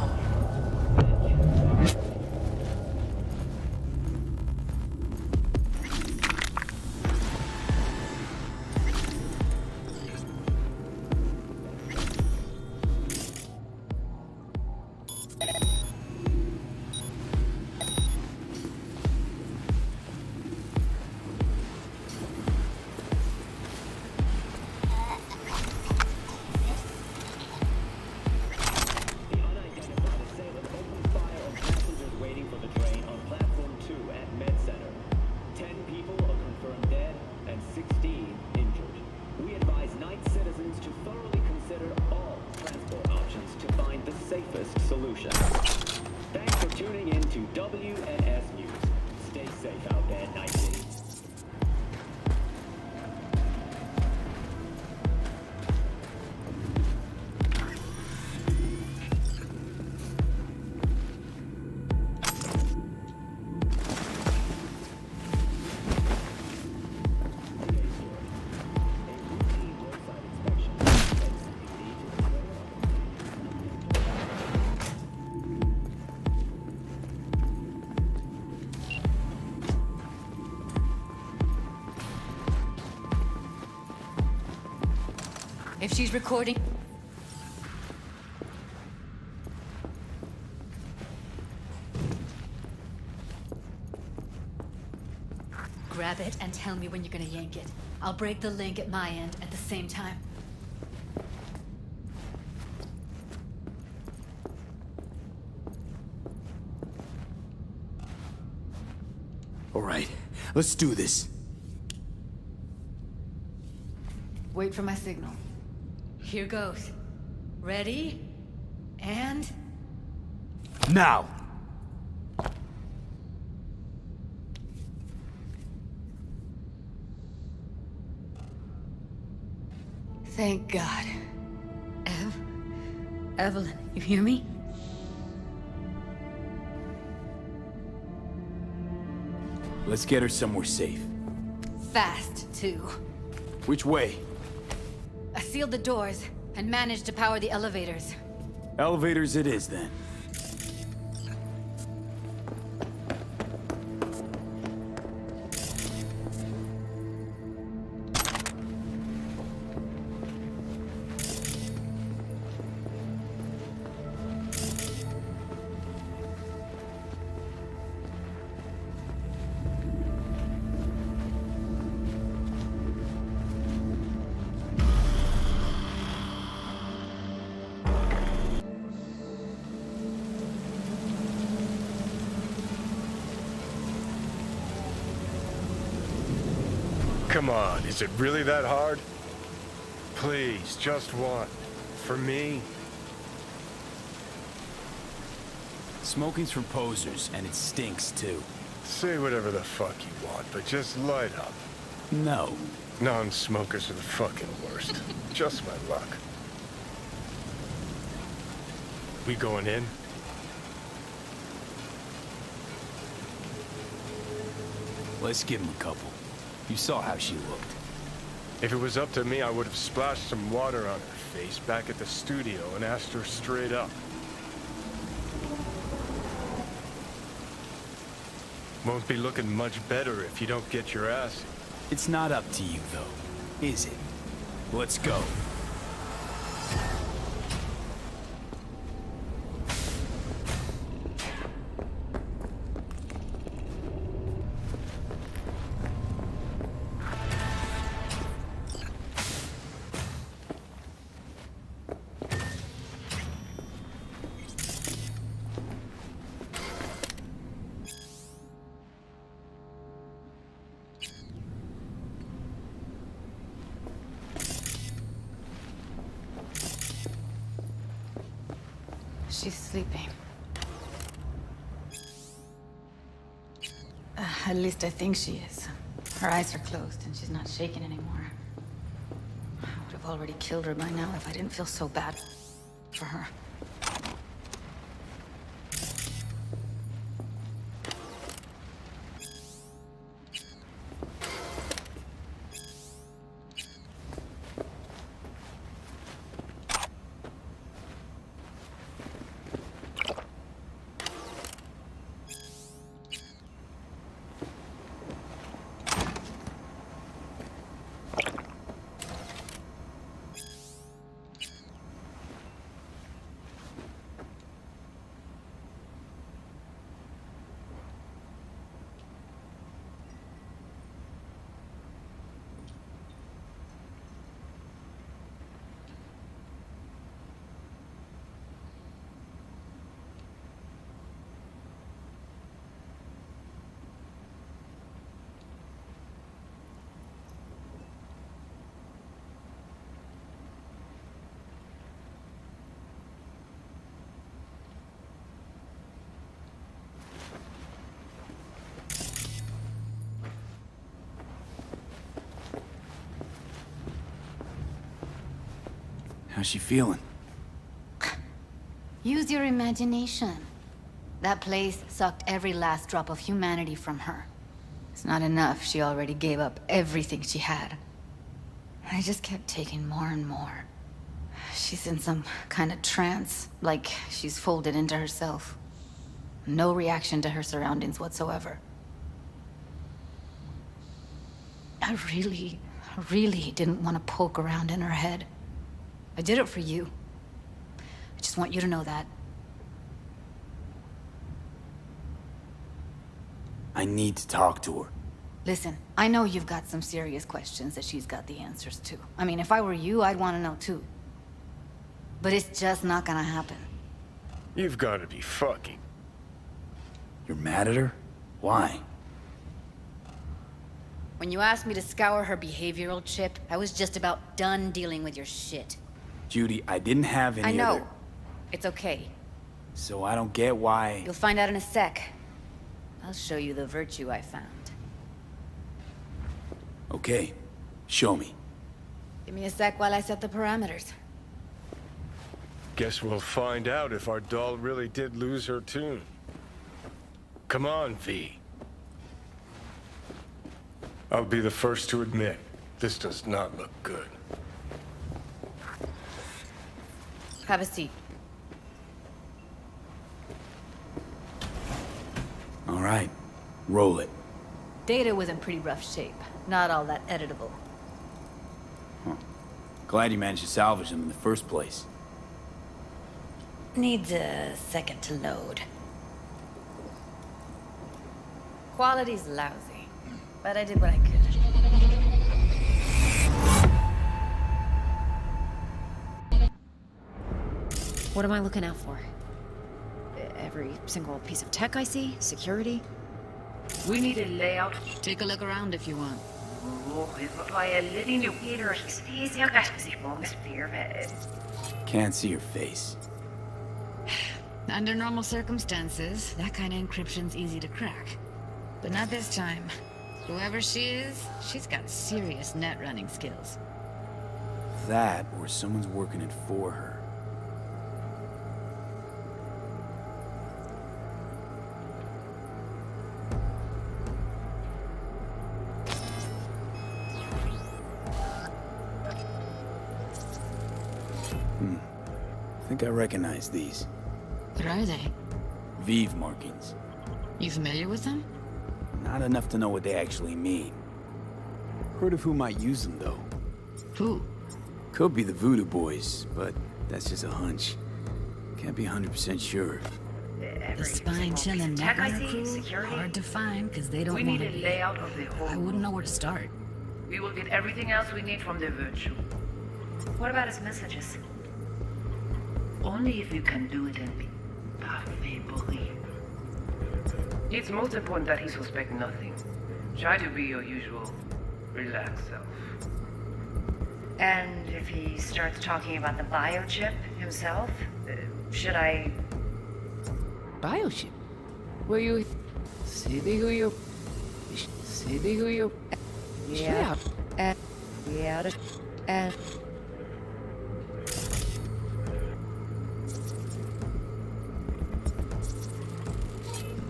solution. Thanks for tuning in to WNS News. Stay safe out there, Night City. If she's recording... Grab it and tell me when you're gonna yank it. I'll break the link at my end at the same time. All right, let's do this. Wait for my signal. Here goes. Ready? And... Now! Thank God. Evelyn, you hear me? Let's get her somewhere safe. Fast, too. Which way? I sealed the doors and managed to power the elevators. Elevators it is, then. Come on, is it really that hard? Please, just one. For me? Smoking's for posers, and it stinks too. Say whatever the fuck you want, but just light up. No. Non-smokers are the fucking worst. Just my luck. We going in? Let's give him a couple. You saw how she looked. If it was up to me, I would have splashed some water on her face back at the studio and asked her straight up. Won't be looking much better if you don't get your ass in. It's not up to you, though, is it? Let's go. She's sleeping. At least I think she is. Her eyes are closed and she's not shaking anymore. I would have already killed her by now if I didn't feel so bad for her. How's she feeling? Use your imagination. That place sucked every last drop of humanity from her. It's not enough. She already gave up everything she had. I just kept taking more and more. She's in some kind of trance, like she's folded into herself. No reaction to her surroundings whatsoever. I really didn't want to poke around in her head. I did it for you. I just want you to know that. I need to talk to her. Listen, I know you've got some serious questions that she's got the answers to. I mean, if I were you, I'd want to know too. But it's just not gonna happen. You've got to be fucking. You're mad at her? Why? When you asked me to scour her behavioral chip, I was just about done dealing with your shit. Judy, I didn't have any I know. other... It's okay. So I don't get why... You'll find out in a sec. I'll show you the virtue I found. Okay, show me. Give me a sec while I set the parameters. Guess we'll find out if our doll really did lose her tune. Come on, V. I'll be the first to admit, this does not look good. Have a seat. All right, roll it. Data was in pretty rough shape. Not all that editable. Huh. Glad you managed to salvage them in the first place. Needs a second to load. Quality's lousy, but I did what I could. What am I looking out for? Every single piece of tech I see? Security? We need a layout. Take a look around if you want. Can't see your face. Under normal circumstances, that kind of encryption's easy to crack. But not this time. Whoever she is, she's got serious net running skills. That, or someone's working it for her. I think I recognize these. What are they? Vive markings. You familiar with them? Not enough to know what they actually mean. Heard of who might use them, though. Who? Could be the Voodoo Boys, but that's just a hunch. Can't be 100% sure. The spine-chilling network crew? Hard to find, because they don't We want need to a be. layout of the whole I wouldn't know where to start. We will get everything else we need from the virtue. What about his messages? Only if you can do it and be parfait. It's most important that he suspect nothing. Try to be your usual, relaxed self. And if he starts talking about the biochip himself, should I... Biochip? Were you... Sige who you... Yeah.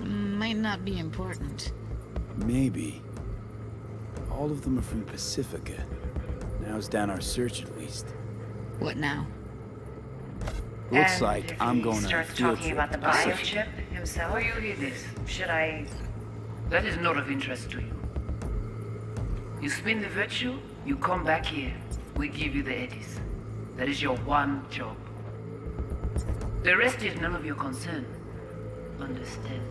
Might not be important. Maybe. All of them are from Pacifica. Narrows down our search at least. What now? Looks And like if I'm he going on a starts field talking trip. about the biochip himself, Will you hear this? should I... That is not of interest to you. You spin the virtue, you come back here. We give you the eddies. That is your one job. The rest is none of your concern. Understand?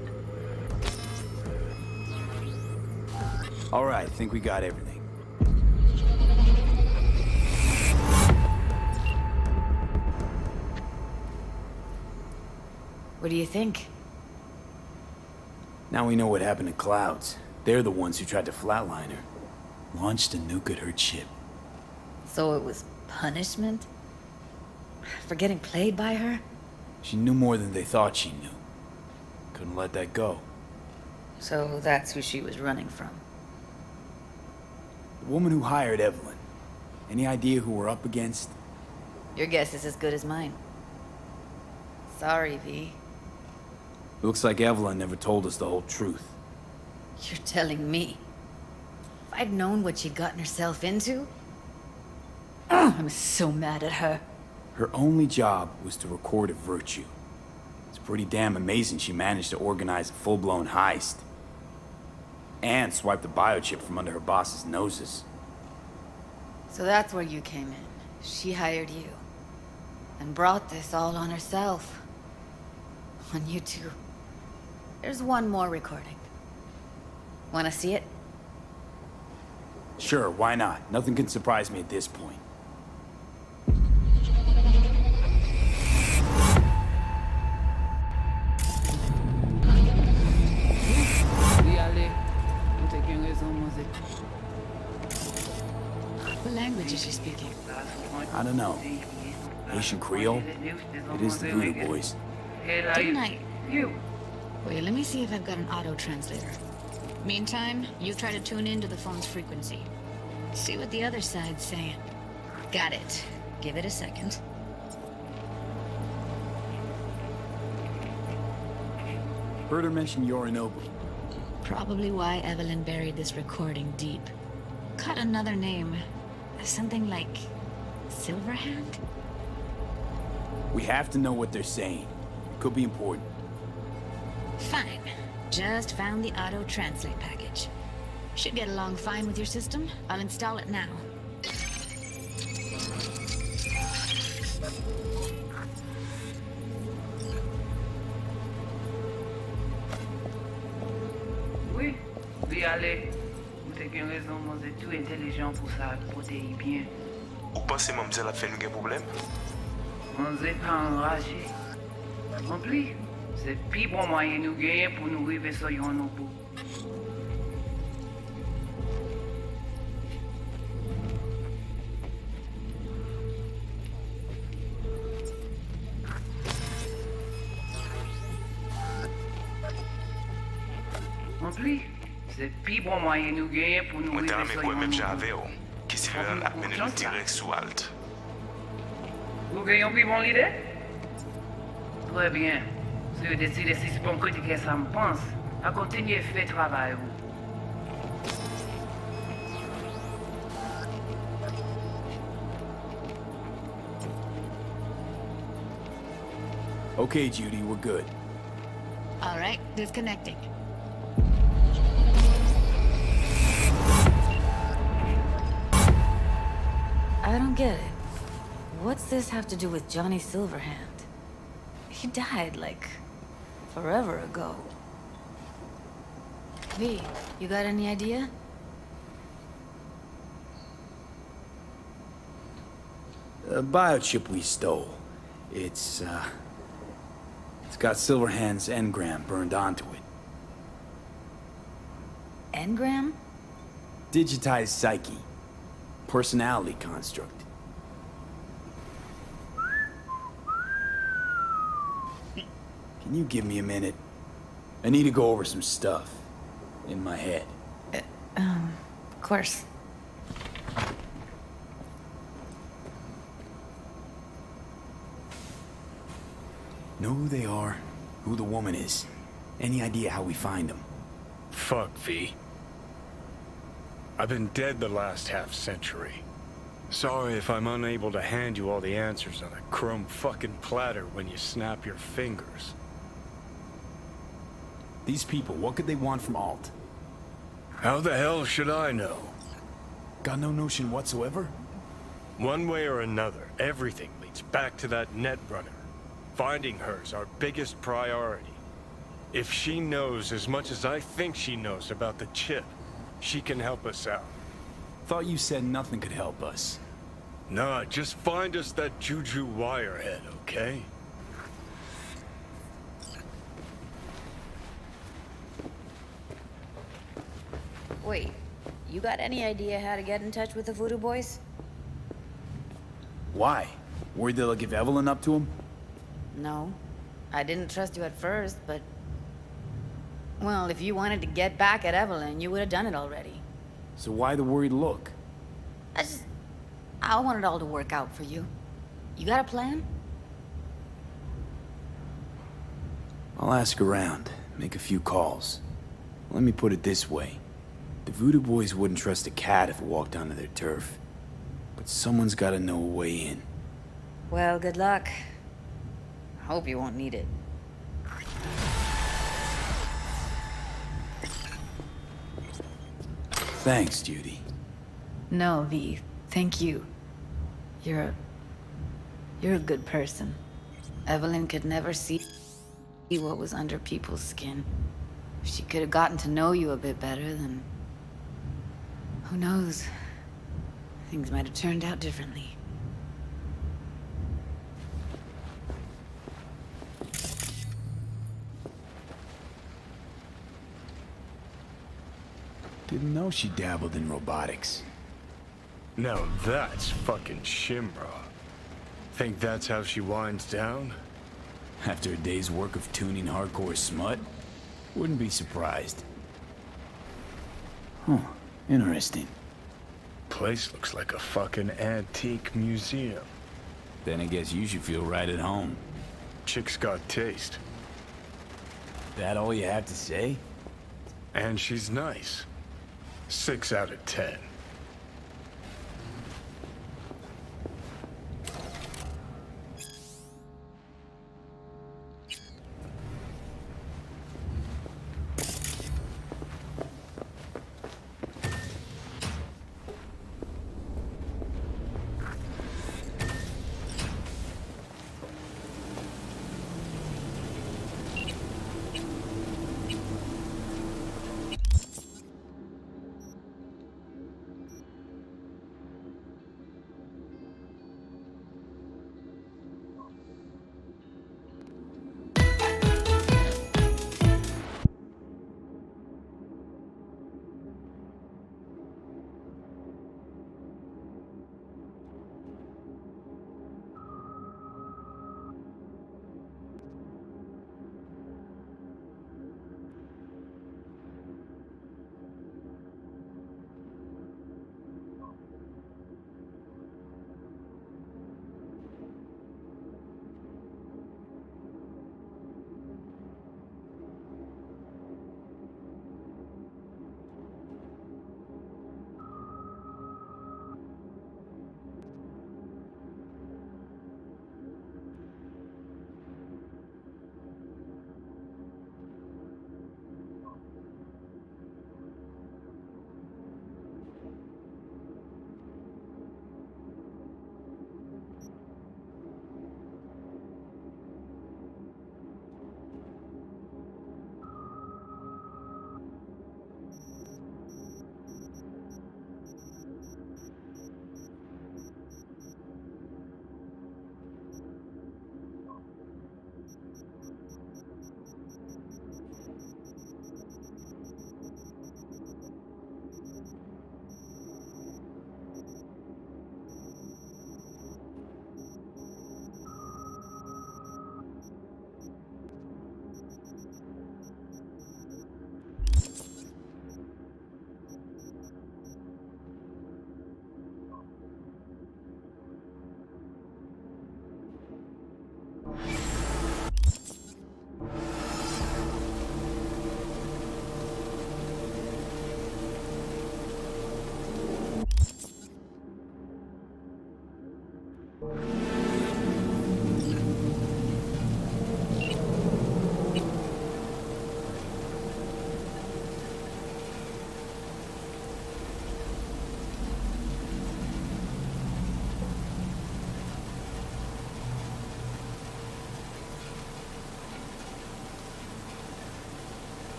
All right, think we got everything. What do you think? Now we know what happened to Clouds. They're the ones who tried to flatline her. Launched a nuke at her ship. So it was punishment? For getting played by her? She knew more than they thought she knew. Couldn't let that go. So that's who she was running from. The woman who hired Evelyn. Any idea who we're up against? Your guess is as good as mine. Sorry, V. Looks like Evelyn never told us the whole truth. You're telling me. If I'd known what she'd gotten herself into... I'm so mad at her. Her only job was to record a virtue. It's pretty damn amazing she managed to organize a full-blown heist. And swipe the biochip from under her boss's noses. So that's where you came in. She hired you. And brought this all on herself. On you two. There's one more recording. Wanna see it? Sure, why not? Nothing can surprise me at this point. What language is she speaking? I don't know. Haitian Creole? It is the Voodoo Boys. Didn't I? Wait, let me see if I've got an auto translator. Meantime, you try to tune into the phone's frequency. See what the other side's saying. Got it. Give it a second. Heard her mention Yorinobu. Probably why Evelyn buried this recording deep. Cut another name. Something like... Silverhand? We have to know what they're saying. Could be important. Fine. Just found the auto-translate package. Should get along fine with your system. I'll install it now. Oui, oui, allez. Vous avez une raison, moi, c'est tout intelligent pour ça, protéger bien. Ou pensez moi m'dire la fait nous un problème? On n'est pas enragé. En plus, c'est le plus bon moyen nous gagner pour nous arriver sur nos bouts. Compris? C'est pi bon moyen nous gagne pour nous Mwen te rive rame sur kwen yon mèm nou. jave yo, ki Sylvain ap mene nou direk sou alt. Vous gagnez pi bon l'idée? Très bien. Si vous décidez si c'est pour critiquer ça me pense, à continuer à faire travail vous. Okay, Judy, we're good. All right, disconnecting. I don't get it. What's this have to do with Johnny Silverhand? He died, like, forever ago. V, you got any idea? The biochip we stole. It's got Silverhand's engram burned onto it. Engram? Digitized psyche. Personality construct. Can you give me a minute? I need to go over some stuff in my head. Of course. Know who they are, who the woman is. Any idea how we find them? Fuck, V. I've been dead the last half-century. Sorry if I'm unable to hand you all the answers on a chrome fucking platter when you snap your fingers. These people, what could they want from Alt? How the hell should I know? Got no notion whatsoever? One way or another, everything leads back to that Netrunner. Finding her's our biggest priority. If she knows as much as I think she knows about the chip, she can help us out. Thought you said nothing could help us. Nah, just find us that Juju wirehead, okay? Wait, you got any idea how to get in touch with the Voodoo Boys? Why? Worried they'll give Evelyn up to him? No. I didn't trust you at first, but... Well, if you wanted to get back at Evelyn, you would have done it already. So why the worried look? I want it all to work out for you. You got a plan? I'll ask around, make a few calls. Let me put it this way. The Voodoo Boys wouldn't trust a cat if it walked onto their turf. But someone's gotta know a way in. Well, good luck. Hope you won't need it. Thanks, Judy. No, V. Thank you. You're a good person. Evelyn could never see what was under people's skin. If she could have gotten to know you a bit better, then... Who knows? Things might have turned out differently. Didn't know she dabbled in robotics. Now that's fucking Shimra. Think that's how she winds down? After a day's work of tuning hardcore smut? Wouldn't be surprised. Huh, interesting. Place looks like a fucking antique museum. Then I guess you should feel right at home. Chick's got taste. That all you have to say? And she's nice. 6 out of 10.